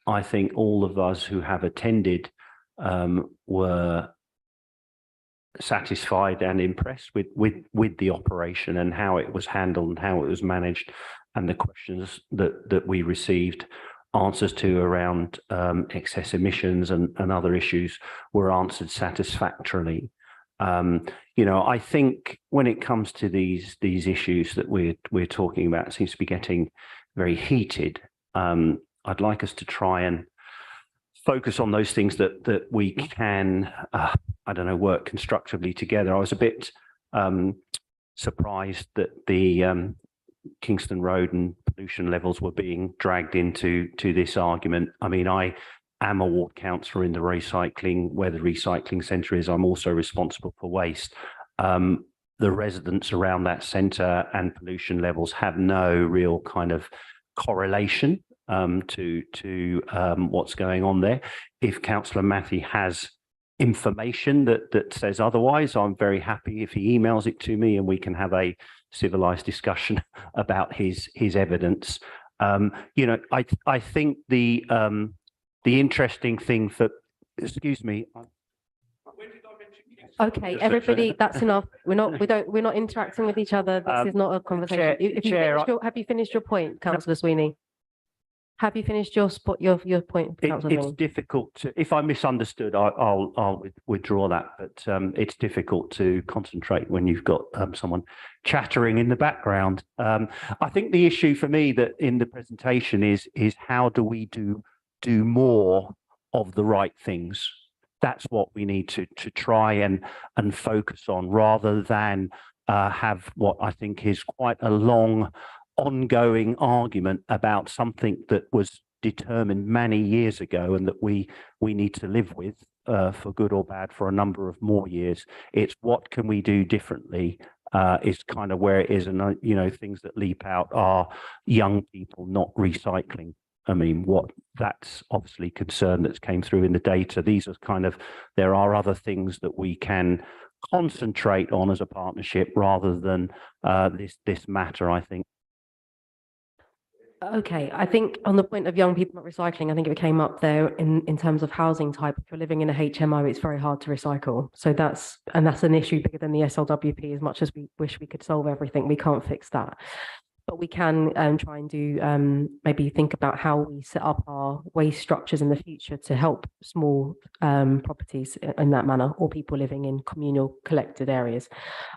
I think all of us who have attended were satisfied and impressed with the operation and how it was handled and how it was managed, and the questions that we received answers to around excess emissions and other issues were answered satisfactorily. I think when it comes to these issues that we're talking about, it seems to be getting very heated. I'd like us to try and focus on those things that we can, work constructively together. I was a bit surprised that the Kingston Road and pollution levels were being dragged into this argument. I mean, I am a ward councillor in the recycling, where the recycling centre is. I'm also responsible for waste. The residents around that centre and pollution levels have no real kind of correlation to what's going on there. If Councillor Matthew has information that says otherwise, I'm very happy if he emails it to me and we can have a civilized discussion about his evidence. I think the interesting thing for, excuse me. Okay, everybody, that's enough. We're not interacting with each other. This is not a conversation. Have you finished your point, Councillor Sweeney? Have you finished your point, Councillor It's difficult to, if I misunderstood, I'll withdraw that, but it's difficult to concentrate when you've got someone chattering in the background. I think the issue for me that in the presentation is how do we do more of the right things? That's what we need to try and focus on, rather than have what I think is quite a long ongoing argument about something that was determined many years ago and that we need to live with for good or bad for a number of more years. It's what can we do differently is kind of where it is. And things that leap out are young people not recycling. I mean, that's obviously concern that's came through in the data. These are there are other things that we can concentrate on as a partnership rather than this matter, I think. Okay, I think on the point of young people not recycling, I think it came up there in terms of housing type. If you're living in a HMO, it's very hard to recycle. So that's an issue bigger than the SLWP. As much as we wish we could solve everything, we can't fix that. But we can try and do maybe think about how we set up our waste structures in the future to help small properties in that manner, or people living in communal collected areas.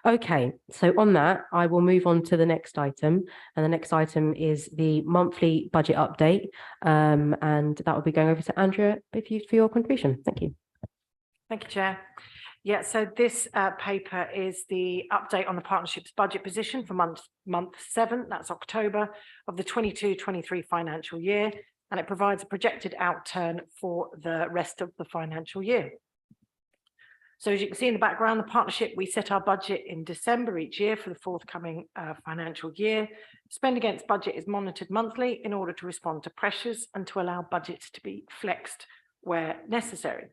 Okay, so on that, I will move on to the next item. And the next item is the monthly budget update. And that will be going over to Andrea for your contribution. Thank you. Thank you, Chair. Yeah, so this paper is the update on the partnership's budget position for month 7, that's October, of the 22-23 financial year, and it provides a projected outturn for the rest of the financial year. So as you can see in the background, the partnership, we set our budget in December each year for the forthcoming financial year. Spend against budget is monitored monthly in order to respond to pressures and to allow budgets to be flexed where necessary.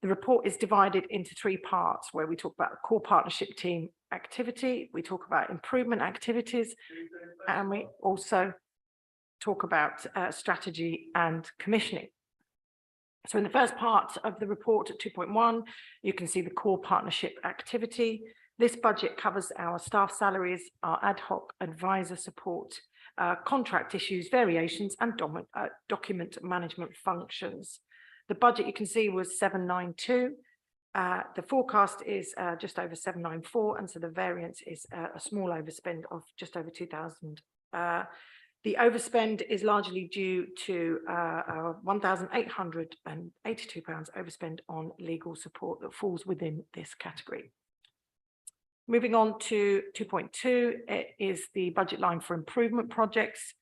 The report is divided into 3 parts, where we talk about the core partnership team activity, we talk about improvement activities, and we also talk about strategy and commissioning. So in the first part of the report at 2.1, you can see the core partnership activity. This budget covers our staff salaries, our ad hoc advisor support, contract issues, variations, and document management functions. The budget you can see was 792. The forecast is just over 794, and so the variance is a small overspend of just over 2,000. The overspend is largely due to £1,882 overspend on legal support that falls within this category. Moving on to 2.2, it is the budget line for improvement projects.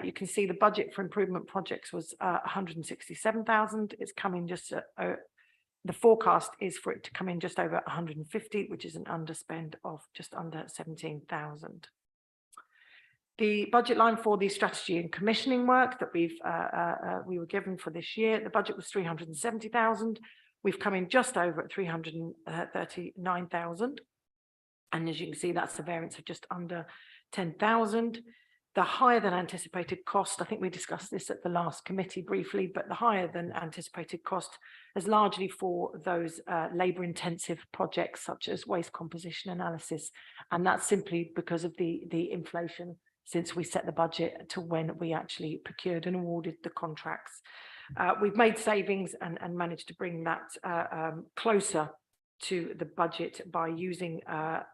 You can see the budget for improvement projects was 167,000. It's coming just, the forecast is for it to come in just over 150, which is an underspend of just under 17,000. The budget line for the strategy and commissioning work that we were given for this year, the budget was 370,000. We've come in just over at 339,000. And as you can see, that's a variance of just under 10,000. The higher than anticipated cost, I think we discussed this at the last committee briefly, but the higher than anticipated cost is largely for those labour intensive projects such as waste composition analysis. And that's simply because of the inflation since we set the budget to when we actually procured and awarded the contracts. We've made savings and managed to bring that closer to the budget by using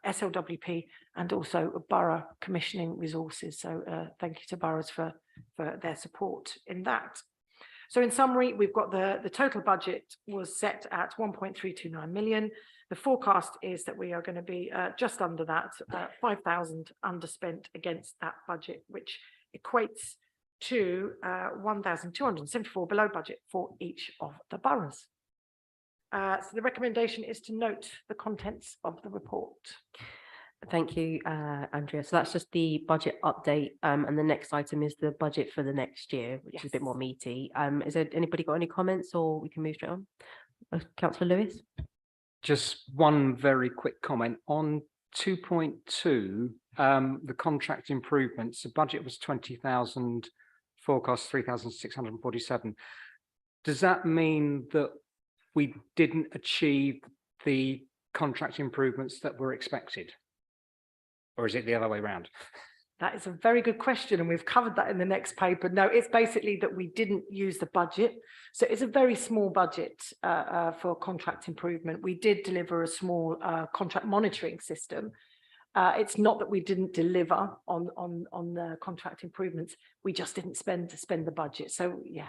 SLWP and also borough commissioning resources. So thank you to boroughs for their support in that. So in summary, we've got the total budget was set at 1.329 million. The forecast is that we are going to be just under that, 5,000 underspent against that budget, which equates to 1,274 below budget for each of the boroughs. So the recommendation is to note the contents of the report. Thank you, Andrea. So that's just the budget update, and the next item is the budget for the next year, which is a bit more meaty. Is there anybody got any comments, or we can move straight on? Councillor Lewis. Just one very quick comment on 2.2, the contract improvements. The budget was 20,000, forecast 3,647. Does that mean that we didn't achieve the contract improvements that were expected? Or is it the other way around? That is a very good question, and we've covered that in the next paper. No, it's basically that we didn't use the budget. So it's a very small budget for contract improvement. We did deliver a small contract monitoring system. It's not that we didn't deliver on the contract improvements. We just didn't spend the budget. So yeah.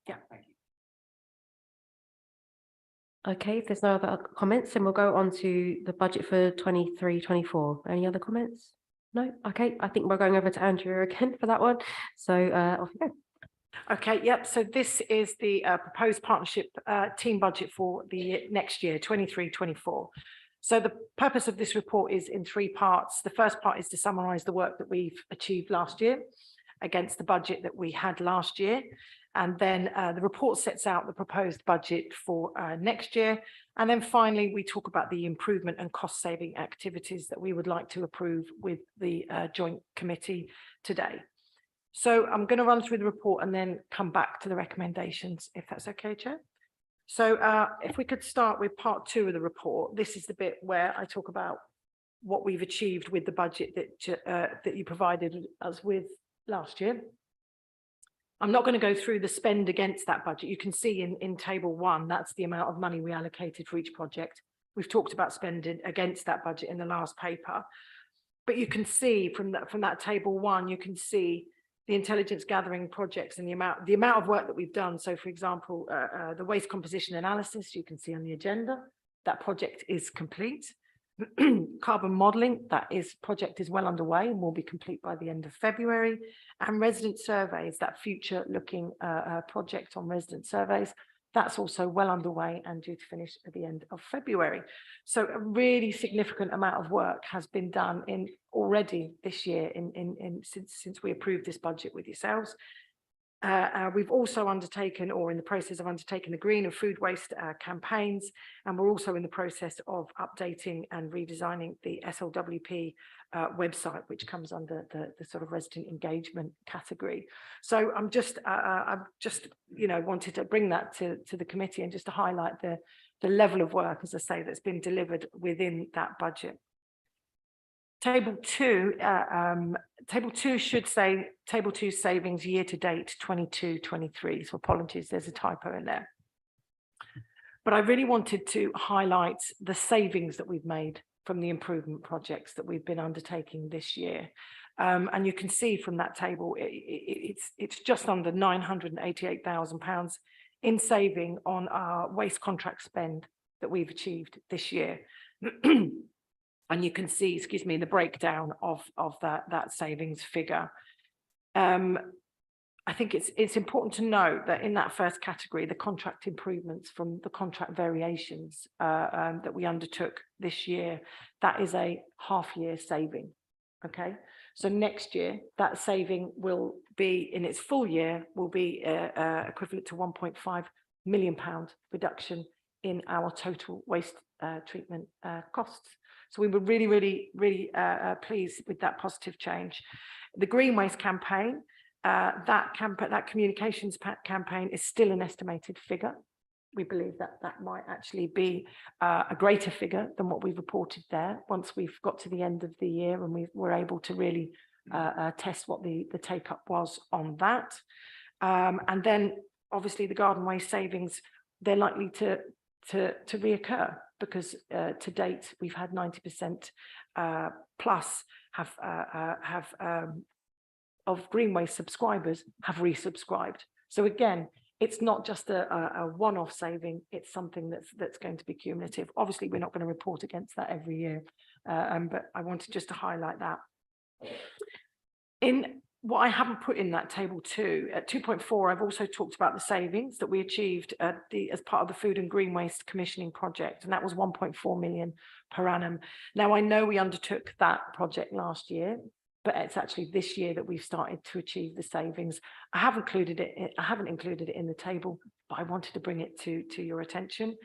Thank you. Okay, if there's no other comments, then we'll go on to the budget for 23-24. Any other comments? No? Okay, I think we're going over to Andrea again for that one. So off you go. Okay, yep. So this is the proposed partnership team budget for the next year, 23-24. So the purpose of this report is in three parts. The first part is to summarise the work that we've achieved last year against the budget that we had last year. And then the report sets out the proposed budget for next year. And then finally, we talk about the improvement and cost saving activities that we would like to approve with the joint committee today. So I'm going to run through the report and then come back to the recommendations, if that's okay, Chair. So if we could start with part 2 of the report. This is the bit where I talk about what we've achieved with the budget that you provided us with last year. I'm not going to go through the spend against that budget. You can see in table 1, that's the amount of money we allocated for each project. We've talked about spending against that budget in the last paper. But you can see from that table 1, you can see the intelligence gathering projects and the amount of work that we've done. So for example, the waste composition analysis, you can see on the agenda, that project is complete. Carbon modelling, project is well underway and will be complete by the end of February. And resident surveys, that future looking project on resident surveys, that's also well underway and due to finish at the end of February. So a really significant amount of work has been done already this year since we approved this budget with yourselves. We've also undertaken, or in the process of undertaking, the green and food waste campaigns, and we're also in the process of updating and redesigning the SLWP website, which comes under the sort of resident engagement category. So I've just wanted to bring that to the committee and just to highlight the level of work, as I say, that's been delivered within that budget. Table 2 should say table 2 savings year to date 22-23. So apologies, there's a typo in there. But I really wanted to highlight the savings that we've made from the improvement projects that we've been undertaking this year. And you can see from that table, it's just under £988,000 in saving on our waste contract spend that we've achieved this year. And you can see, the breakdown of that savings figure. I think it's important to note that in that first category, the contract improvements from the contract variations that we undertook this year, that is a half-year saving. Okay, so next year that saving will be, in its full year, will be equivalent to £1.5 million reduction in our total waste treatment costs. So we were really pleased with that positive change. The Green Waste campaign, that communications campaign is still an estimated figure. We believe that that might actually be a greater figure than what we've reported there once we've got to the end of the year and we were able to really test what the take up was on that. And then obviously the garden waste savings, they're likely to reoccur because to date we've had 90% plus of green waste subscribers have resubscribed. So again, it's not just a one-off saving, it's something that's going to be cumulative. Obviously, we're not going to report against that every year, but I wanted just to highlight that. In what I haven't put in that table 2, at 2.4, I've also talked about the savings that we achieved as part of the Food and Green Waste Commissioning Project, and that was 1.4 million per annum. Now, I know we undertook that project last year, but it's actually this year that we've started to achieve the savings. I haven't included it in the table, but I wanted to bring it to your attention.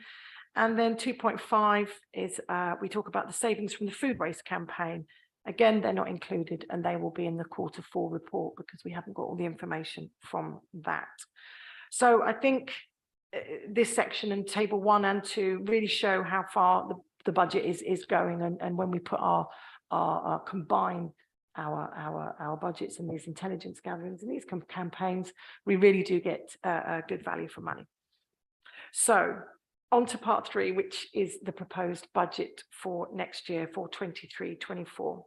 And then 2.5 is we talk about the savings from the food waste campaign. Again, they're not included and they will be in the Q4 report because we haven't got all the information from that. So I think this section and table 1 and 2 really show how far the budget is going, and when we put our combine our budgets and these intelligence gatherings and these campaigns, we really do get a good value for money. So on to part 3, which is the proposed budget for next year for 23-24.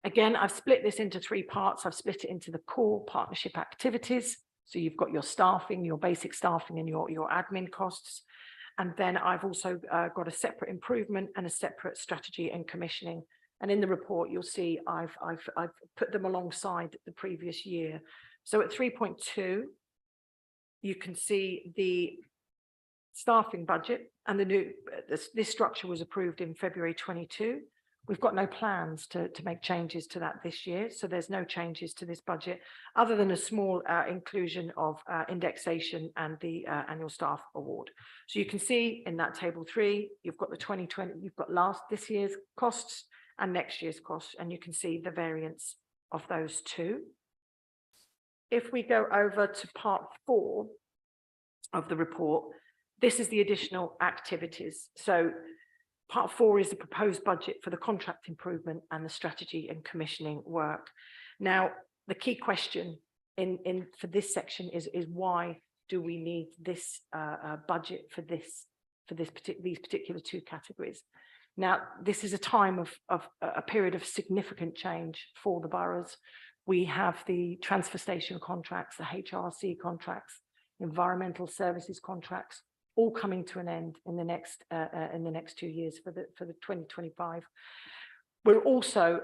Again, I've split this into 3 parts. I've split it into the core partnership activities. So you've got your staffing, your basic staffing and your admin costs. And then I've also got a separate improvement and a separate strategy and commissioning. And in the report, you'll see I've put them alongside the previous year. So at 3.2, you can see the staffing budget and the new, this structure was approved in February 22. We've got no plans to make changes to that this year. So there's no changes to this budget other than a small inclusion of indexation and the annual staff award. So you can see in that table 3, you've got the 2020, you've got this year's costs and next year's costs, and you can see the variance of those 2. If we go over to part 4 of the report, this is the additional activities. So part 4 is the proposed budget for the contract improvement and the strategy and commissioning work. Now, the key question for this section is why do we need this budget for these particular 2 categories? Now, this is a time of a period of significant change for the boroughs. We have the transfer station contracts, the HRC contracts, environmental services contracts, all coming to an end in the next 2 years for the 2025. We're also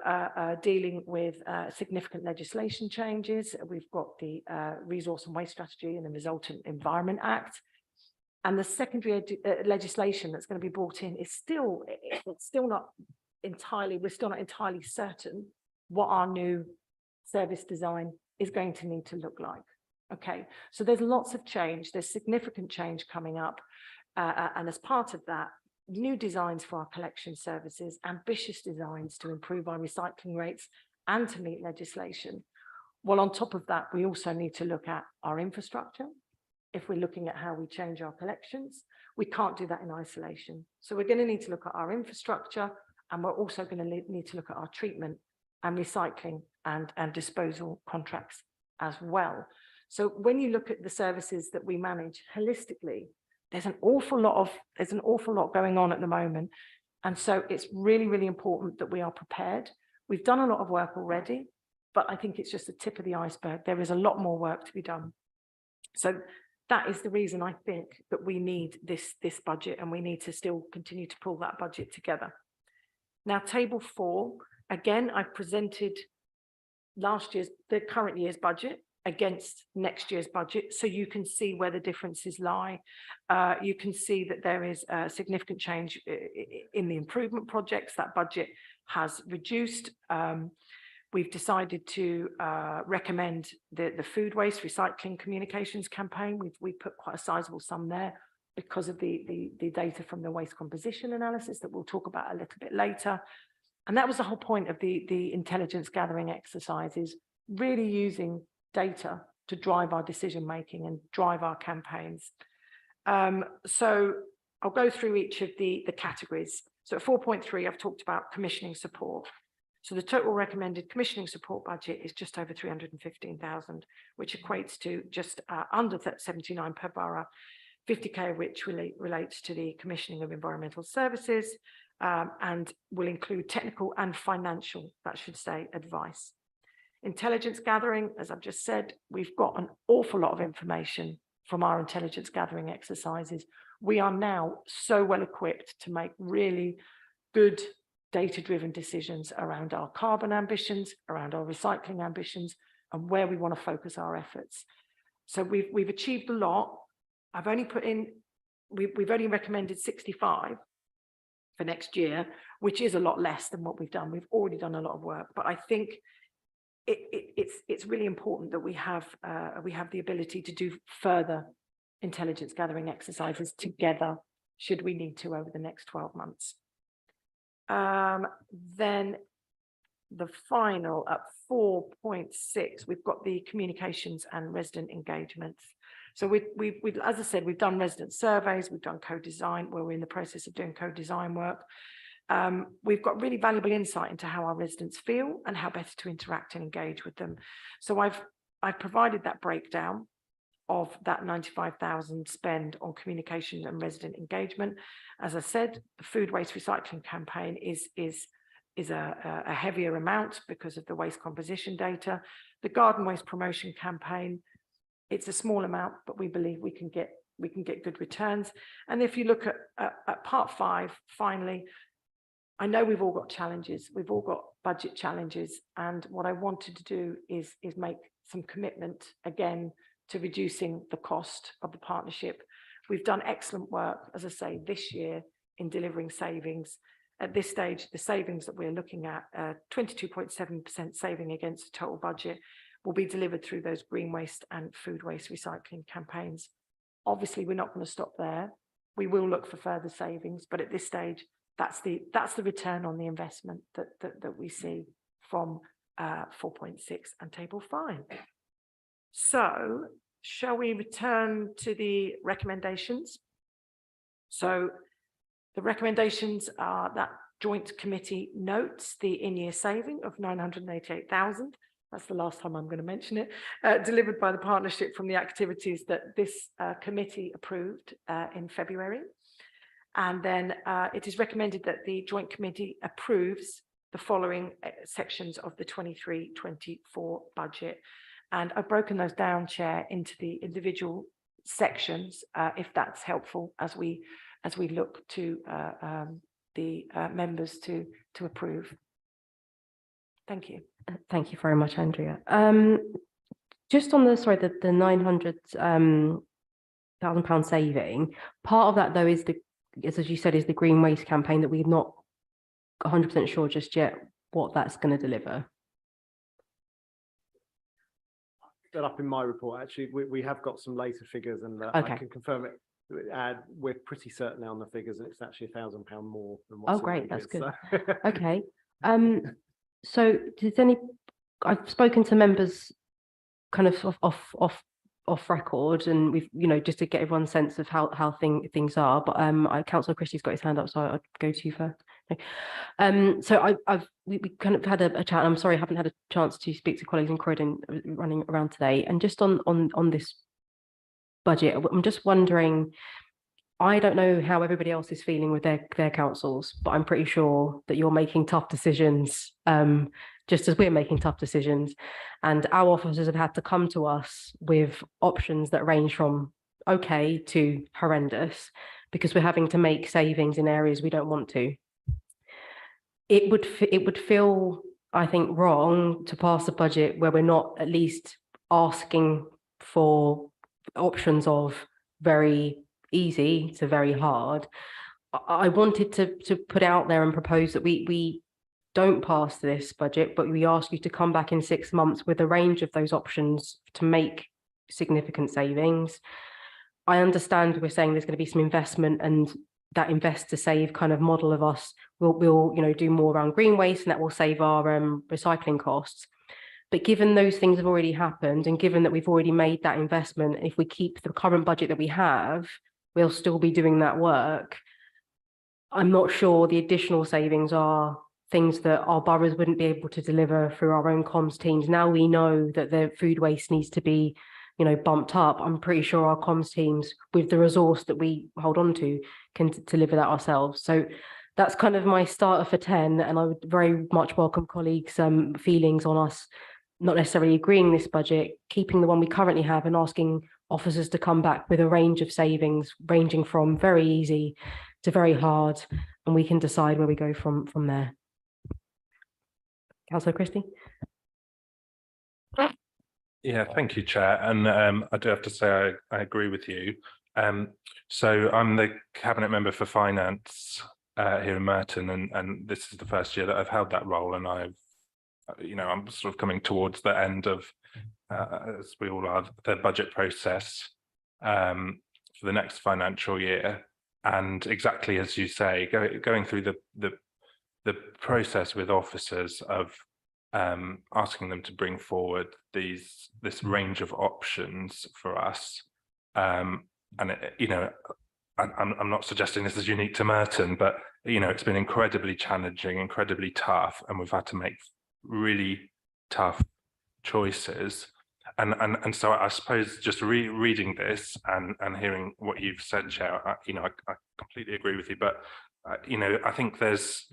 dealing with significant legislation changes. We've got the Resource and Waste Strategy and the Resultant Environment Act. And the secondary legislation that's going to be brought in is still not entirely, we're still not entirely certain what our new service design is going to need to look like. Okay, so there's lots of change, there's significant change coming up. And as part of that, new designs for our collection services, ambitious designs to improve our recycling rates and to meet legislation. Well, on top of that, we also need to look at our infrastructure. If we're looking at how we change our collections, we can't do that in isolation. So we're going to need to look at our infrastructure, and we're also going to need to look at our treatment and recycling and disposal contracts as well. So when you look at the services that we manage holistically, there's an awful lot going on at the moment. And so it's really, really important that we are prepared. We've done a lot of work already, but I think it's just the tip of the iceberg. There is a lot more work to be done. So that is the reason I think that we need this budget, and we need to still continue to pull that budget together. Now, table 4, again, I presented the current year's budget against next year's budget, so you can see where the differences lie. You can see that there is a significant change in the improvement projects. That budget has reduced. We've decided to recommend the food waste recycling communications campaign. We put quite a sizable sum there. because of the data from the waste composition analysis that we'll talk about a little bit later. And that was the whole point of the intelligence gathering exercises, really using data to drive our decision making and drive our campaigns. So I'll go through each of the categories. So at 4.3, I've talked about commissioning support. So the total recommended commissioning support budget is just over 315,000, which equates to just under 79 per borough, 50k of which relates to the commissioning of environmental services, and will include technical and financial, that should say, advice. Intelligence gathering, as I've just said, we've got an awful lot of information from our intelligence gathering exercises. We are now so well equipped to make really good data-driven decisions around our carbon ambitions, around our recycling ambitions, and where we want to focus our efforts. So we've achieved a lot. I've only put in, we've only recommended 65 for next year, which is a lot less than what we've done. We've already done a lot of work, but I think it's really important that we have the ability to do further intelligence gathering exercises together, should we need to, over the next 12 months. Then the final at 4.6, we've got the communications and resident engagements. So we've, as I said, we've done resident surveys, we've done co-design, where we're in the process of doing co-design work. We've got really valuable insight into how our residents feel and how better to interact and engage with them. So I've provided that breakdown of that 95,000 spend on communication and resident engagement. As I said, the food waste recycling campaign is a heavier amount because of the waste composition data. The garden waste promotion campaign, it's a small amount, but we believe we can get good returns. And if you look at part 5, finally, I know we've all got challenges, we've all got budget challenges, and what I wanted to do is make some commitment again to reducing the cost of the partnership. We've done excellent work, as I say, this year in delivering savings. At this stage, the savings that we're looking at, 22.7% saving against the total budget, will be delivered through those green waste and food waste recycling campaigns. Obviously, we're not going to stop there. We will look for further savings, but at this stage, that's the return on the investment that we see from 4.6 and table 5. So shall we return to the recommendations? So the recommendations are that joint committee notes the in-year saving of 988,000. That's the last time I'm going to mention it, delivered by the partnership from the activities that this committee approved in February. And then it is recommended that the joint committee approves the following sections of the 23-24 budget. And I've broken those down, Chair, into the individual sections, if that's helpful, as we look to the members to approve. Thank you. Thank you very much, Andrea. Just on the 900,000 pound saving, part of that though is as you said, is the green waste campaign that we're not 100% sure just yet what that's going to deliver. That up in my report, actually, we have got some later figures, and Okay. I can confirm it. We're pretty certain now on the figures, and it's actually £1,000 more than what's Oh, great, in that's here, good. so. Okay. So I've spoken to members kind of off record, and we've, just to get everyone's sense of how things are, but Councillor Christie's got his hand up, so I'll go to you first. So we kind of had a chat, and I'm sorry I haven't had a chance to speak to colleagues in Croydon running around today, and just on this budget, I'm just wondering, I don't know how everybody else is feeling with their councils, but I'm pretty sure that you're making tough decisions, just as we're making tough decisions. And our officers have had to come to us with options that range from okay to horrendous, because we're having to make savings in areas we don't want to. It would feel, I think, wrong to pass a budget where we're not at least asking for options of very easy to very hard. I wanted to put out there and propose that we don't pass this budget, but we ask you to come back in 6 months with a range of those options to make significant savings. I understand we're saying there's going to be some investment, and that invest to save kind of model of us will do more around green waste, and that will save our recycling costs. But given those things have already happened, and given that we've already made that investment, if we keep the current budget that we have, we'll still be doing that work. I'm not sure the additional savings are things that our boroughs wouldn't be able to deliver through our own comms teams. Now we know that the food waste needs to be, bumped up. I'm pretty sure our comms teams, with the resource that we hold on to, can deliver that ourselves. So that's kind of my starter for 10, and I would very much welcome colleagues' feelings on us not necessarily agreeing this budget, keeping the one we currently have, and asking officers to come back with a range of savings ranging from very easy to very hard, and we can decide where we go from there. Councillor Christie. Yeah, thank you, Chair. And I do have to say I agree with you. So I'm the Cabinet Member for Finance here in Merton, and this is the first year that I've held that role, and I'm sort of coming towards the end of, as we all are, the budget process for the next financial year. And exactly as you say, going through the process with officers of asking them to bring forward this range of options for us, and I'm not suggesting this is unique to Merton, but it's been incredibly challenging, incredibly tough, and we've had to make really tough choices. And so I suppose just reading this and hearing what you've said, Chair, I completely agree with you. But I think there's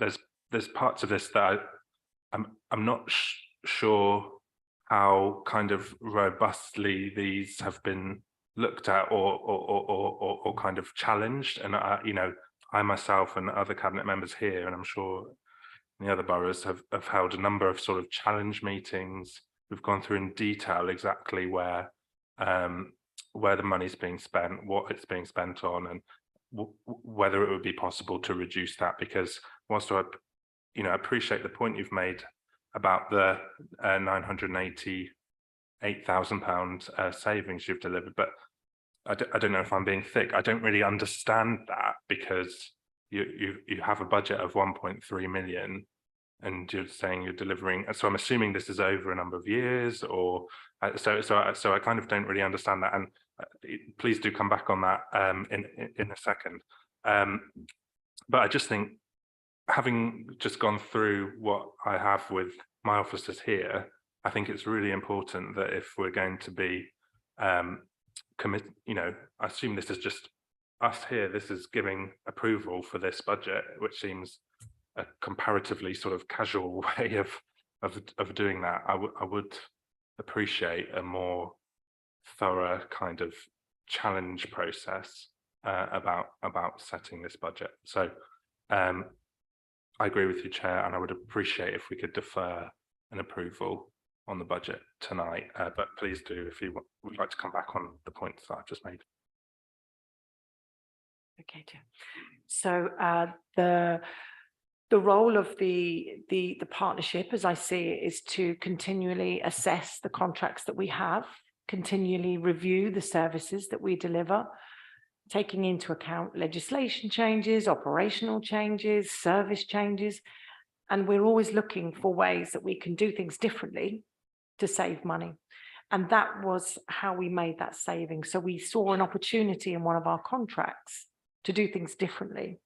parts of this that I'm not sure how kind of robustly these have been looked at or kind of challenged. And I myself and other cabinet members here, and I'm sure the other boroughs have held a number of sort of challenge meetings. We've gone through in detail exactly where the money's being spent, what it's being spent on, and whether it would be possible to reduce that. Because whilst I appreciate the point you've made about the £988,000 savings you've delivered, but I don't know if I'm being thick. I don't really understand that, because you have a budget of 1.3 million and you're saying you're delivering. So I'm assuming this is over a number of years, or so I kind of don't really understand that. And please do come back on that in a second. But I just think, having just gone through what I have with my officers here, I think it's really important that if we're going to be commit, I assume this is just us here, this is giving approval for this budget, which seems a comparatively sort of casual way of doing that. I would appreciate a more thorough kind of challenge process about setting this budget. So I agree with you, Chair, and I would appreciate if we could defer an approval on the budget tonight, but please do, if you would like to come back on the points that I've just made. Okay, Chair. So the role of the partnership, as I see it, is to continually assess the contracts that we have, continually review the services that we deliver, taking into account legislation changes, operational changes, service changes, and we're always looking for ways that we can do things differently to save money. And that was how we made that saving. So we saw an opportunity in one of our contracts to do things differently.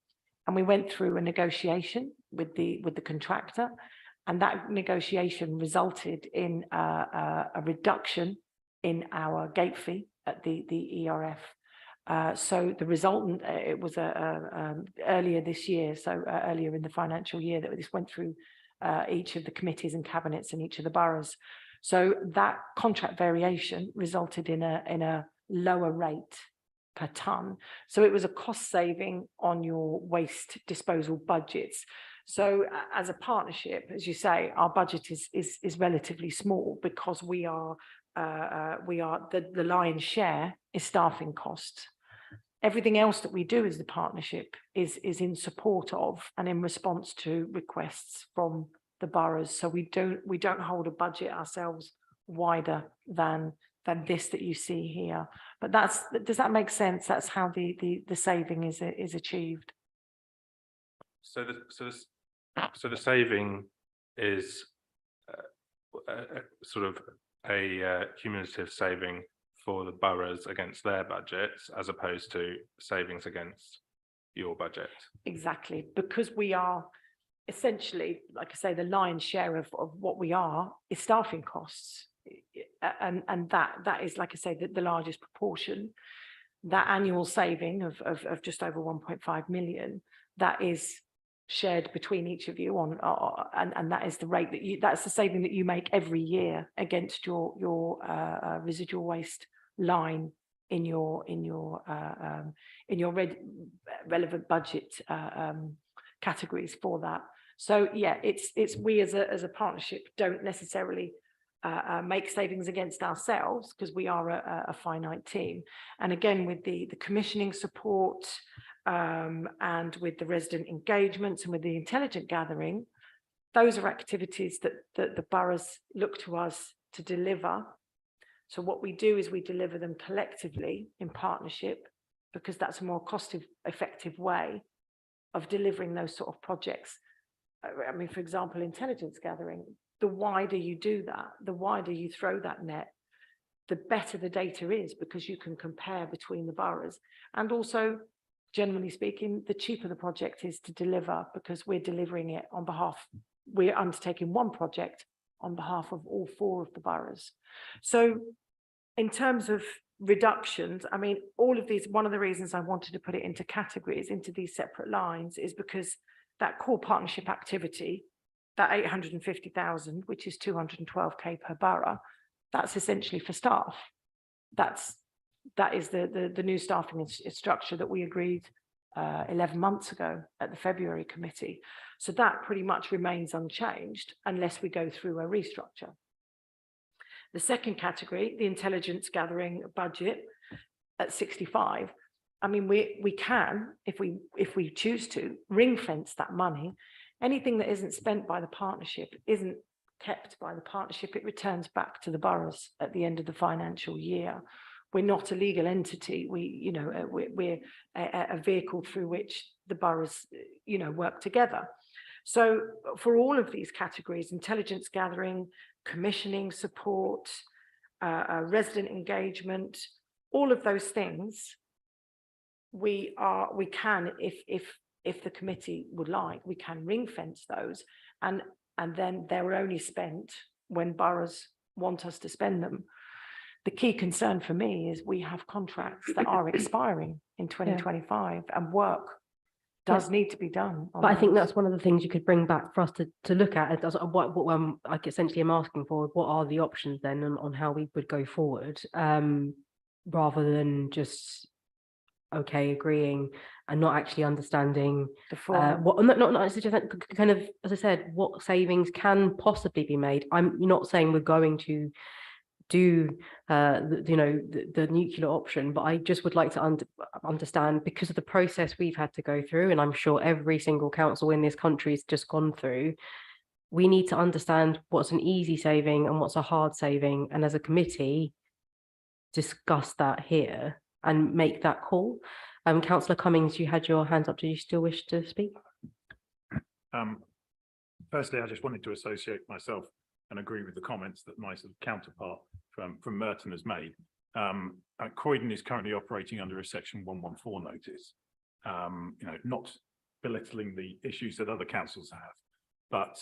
And we went through a negotiation with the contractor, and that negotiation resulted in a reduction in our gate fee at the ERF. So the resultant, it was earlier this year, so earlier in the financial year, that this went through each of the committees and cabinets in each of the boroughs. So that contract variation resulted in a lower rate per tonne. So it was a cost saving on your waste disposal budgets. So as a partnership, as you say, our budget is relatively small, because we are the lion's share is staffing costs. Everything else that we do as the partnership is in support of and in response to requests from the boroughs. So we don't hold a budget ourselves wider than than this that you see here. But does that make sense? That's how the saving is achieved. So the saving is sort of a cumulative saving for the boroughs against their budgets, as opposed to savings against your budget. Exactly, because we are essentially, like I say, the lion's share of what we are is staffing costs. And that is, like I say, the largest proportion. That annual saving of just over 1.5 million, that is shared between each of you and that is the rate that's the saving that you make every year against your residual waste line in your relevant budget categories for that. So yeah, it's we as a partnership don't necessarily make savings against ourselves, because we are a finite team. And again, with the commissioning support and with the resident engagements and with the intelligent gathering, those are activities that the boroughs look to us to deliver. So what we do is we deliver them collectively in partnership, because that's a more cost-effective way of delivering those sort of projects. I mean, for example, intelligence gathering, the wider you do that, the wider you throw that net, the better the data is, because you can compare between the boroughs. And also, generally speaking, the cheaper the project is to deliver, because we're delivering it on behalf, we're undertaking one project on behalf of all 4 of the boroughs. So in terms of reductions, I mean, all of these, one of the reasons I wanted to put it into categories, into these separate lines, is because that core partnership activity, that 850,000, which is 212k per borough, that's essentially for staff. That is the new staffing structure that we agreed 11 months ago at the February committee. So that pretty much remains unchanged unless we go through a restructure. The second category, the intelligence gathering budget at 65. I mean, we can, if we choose to, ring fence that money. Anything that isn't spent by the partnership isn't kept by the partnership. It returns back to the boroughs at the end of the financial year. We're not a legal entity. We're a vehicle through which the boroughs, work together. So for all of these categories, intelligence gathering, commissioning support, resident engagement, all of those things, we can, if the committee would like, we can ring fence those, and then they're only spent when boroughs want us to spend them. The key concern for me is we have contracts that are expiring in 2025 and work does need to be done. But I think that's one of the things you could bring back for us to look at. What I essentially am asking for, what are the options then on how we would go forward, rather than just agreeing and not actually understanding what not kind of, as I said, what savings can possibly be made. I'm not saying we're going to do the nuclear option, but I just would like to understand, because of the process we've had to go through, and I'm sure every single council in this country has just gone through, we need to understand what's an easy saving and what's a hard saving, and as a committee discuss that here and make that call. Councillor Cummings, you had your hands up. Do you still wish to speak? Firstly, I just wanted to associate myself and agree with the comments that my sort of counterpart from Merton has made. Croydon is currently operating under a Section 114 notice. Not belittling the issues that other councils have, but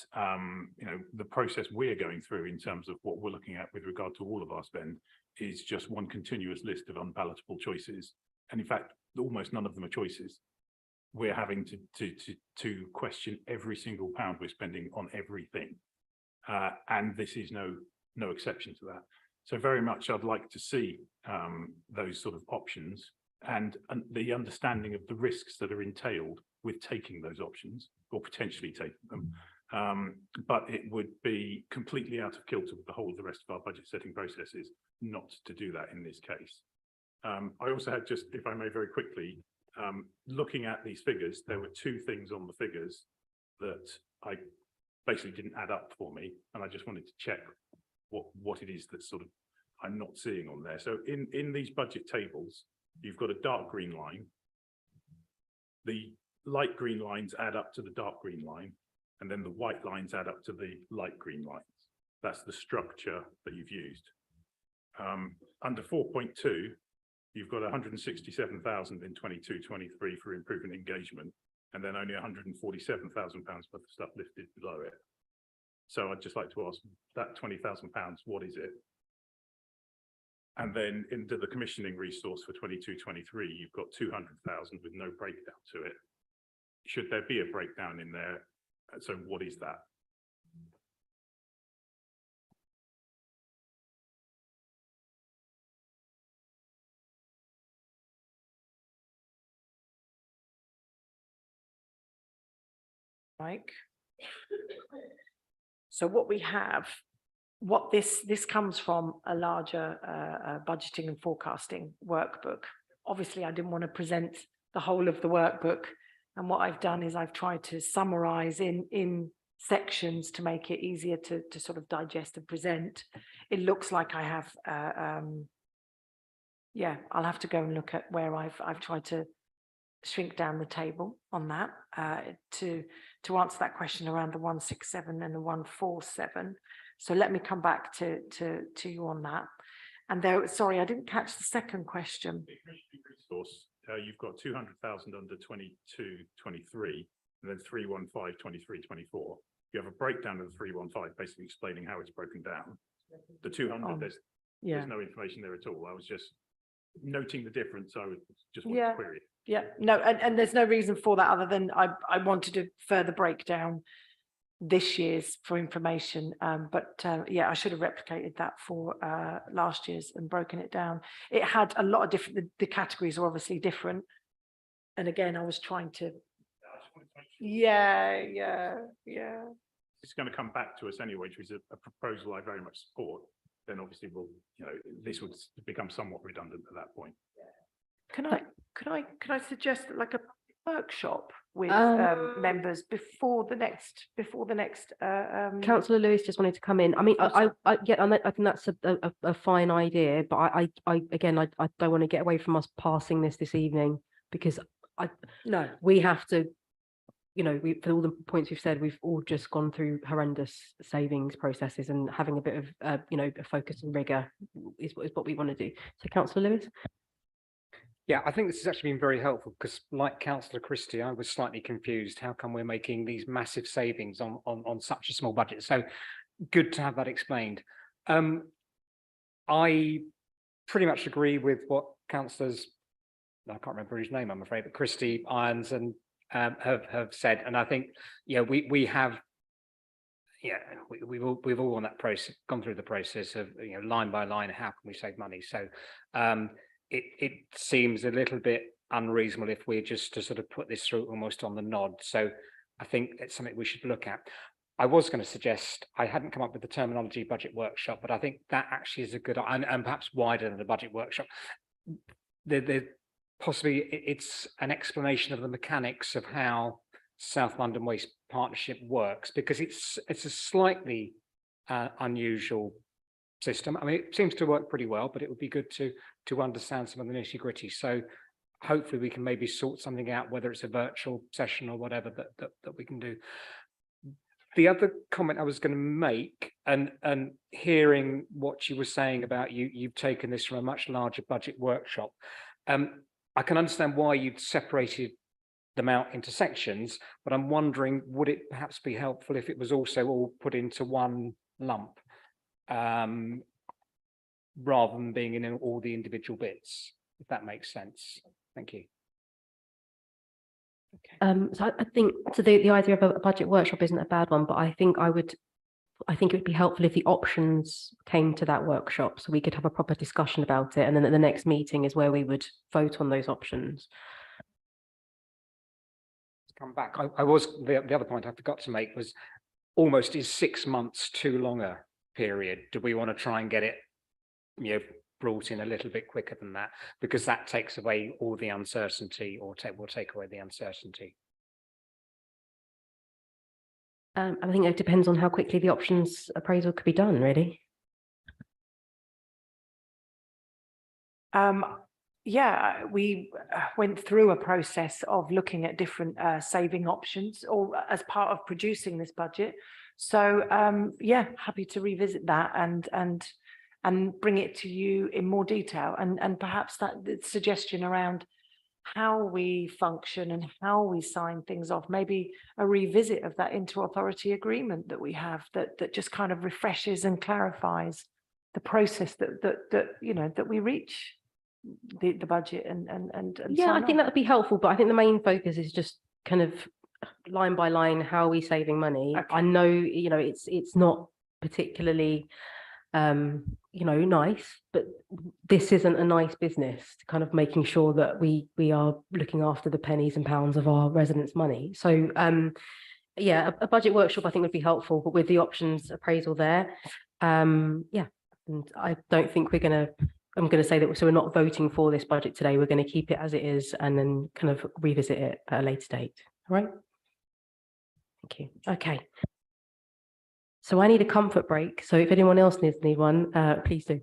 the process we're going through in terms of what we're looking at with regard to all of our spend is just one continuous list of unpalatable choices. And in fact, almost none of them are choices. We're having to question every single pound we're spending on everything. And this is no exception to that. So very much I'd like to see those sort of options and the understanding of the risks that are entailed with taking those options or potentially taking them. But it would be completely out of kilter with the whole of the rest of our budget setting processes not to do that in this case. I also had, just, if I may very quickly, looking at these figures, there were 2 things on the figures that I basically didn't add up for me, and I just wanted to check what it is that's sort of I'm not seeing on there. So in these budget tables, you've got a dark green line. The light green lines add up to the dark green line, and then the white lines add up to the light green lines. That's the structure that you've used. Under 4.2, you've got 167,000 in 22-23 for improvement engagement, and then only 147,000 pounds worth of stuff lifted below it. So I'd just like to ask that 20,000 pounds, what is it? And then into the commissioning resource for 22-23, you've got 200,000 with no breakdown to it. Should there be a breakdown in there? So what is that? Mike. So what we have, what this comes from a larger budgeting and forecasting workbook. Obviously, I didn't want to present the whole of the workbook, and what I've done is I've tried to summarize in sections to make it easier to sort of digest and present. It looks like I have yeah, I'll have to go and look at where I've tried to shrink down the table on that to answer that question around the 167 and the 147. So let me come back to you on that. And there, sorry, I didn't catch the second question. Resource, you've got 200,000 under 22-23, and then 315-23-24. You have a breakdown of the 315, basically explaining how it's broken down. The 200, there's no information there at all. I was just noting the difference. I was just wanted to query it. Yeah, no, and there's no reason for that other than I wanted to further break down this year's for information. But yeah, I should have replicated that for last year's and broken it down. It had a lot of different, the categories are obviously different. And again, I was trying to, yeah. It's going to come back to us anyway, which is a proposal I very much support. Then obviously we'll, this would become somewhat redundant at that point. Can I suggest like a workshop with members before the next Councillor Lewis just wanted to come in. I mean, I think that's a fine idea, but I don't want to get away from us passing this evening, because we have to, for all the points we've said, we've all just gone through horrendous savings processes, and having a bit of a focus and rigor is what we want to do. So Councillor Lewis. Yeah, I think this has actually been very helpful, because like Councillor Christie, I was slightly confused. How come we're making these massive savings on such a small budget? So good to have that explained. I pretty much agree with what councillors, I can't remember his name, I'm afraid, but Christie, Irons and have said. And I think, we have, we've all on that process, gone through the process of, line by line, how can we save money? So it seems a little bit unreasonable if we're just to sort of put this through almost on the nod. So I think it's something we should look at. I was going to suggest, I hadn't come up with the terminology budget workshop, but I think that actually is a good, and perhaps wider than the budget workshop. Possibly it's an explanation of the mechanics of how South London Waste Partnership works, because it's a slightly unusual system. I mean, it seems to work pretty well, but it would be good to understand some of the nitty-gritty. So hopefully we can maybe sort something out, whether it's a virtual session or whatever that we can do. The other comment I was going to make, and hearing what you were saying about you've taken this from a much larger budget workshop, I can understand why you'd separated them out into sections, but I'm wondering, would it perhaps be helpful if it was also all put into one lump, rather than being in all the individual bits, if that makes sense? Thank you. So I think the idea of a budget workshop isn't a bad one, but I think it would be helpful if the options came to that workshop, so we could have a proper discussion about it, and then at the next meeting is where we would vote on those options. Come back. I was the other point I forgot to make was, almost is 6 months too long a period? Do we want to try and get it, brought in a little bit quicker than that, because that takes away all the uncertainty, or will take away the uncertainty? I think it depends on how quickly the options appraisal could be done, really. Yeah, we went through a process of looking at different saving options or as part of producing this budget. So yeah, happy to revisit that and bring it to you in more detail and perhaps that the suggestion around how we function and how we sign things off, maybe a revisit of that inter-authority agreement that we have that just kind of refreshes and clarifies the process that you know that we reach the budget and Yeah, I sign think off. that would be helpful, but I think the main focus is just kind of line by line, how are we saving money? I Okay. know, you know, it's not particularly you know, nice, but this isn't a nice business, kind of making sure that we are looking after the pennies and pounds of our residents' money. So yeah, a budget workshop I think would be helpful, but with the options appraisal there, yeah, and I don't think I'm going to say that, so we're not voting for this budget today. We're going to keep it as it is and then kind of revisit it at a later date. All right. Thank you. Okay. So I need a comfort break. So if anyone else needs one, please do.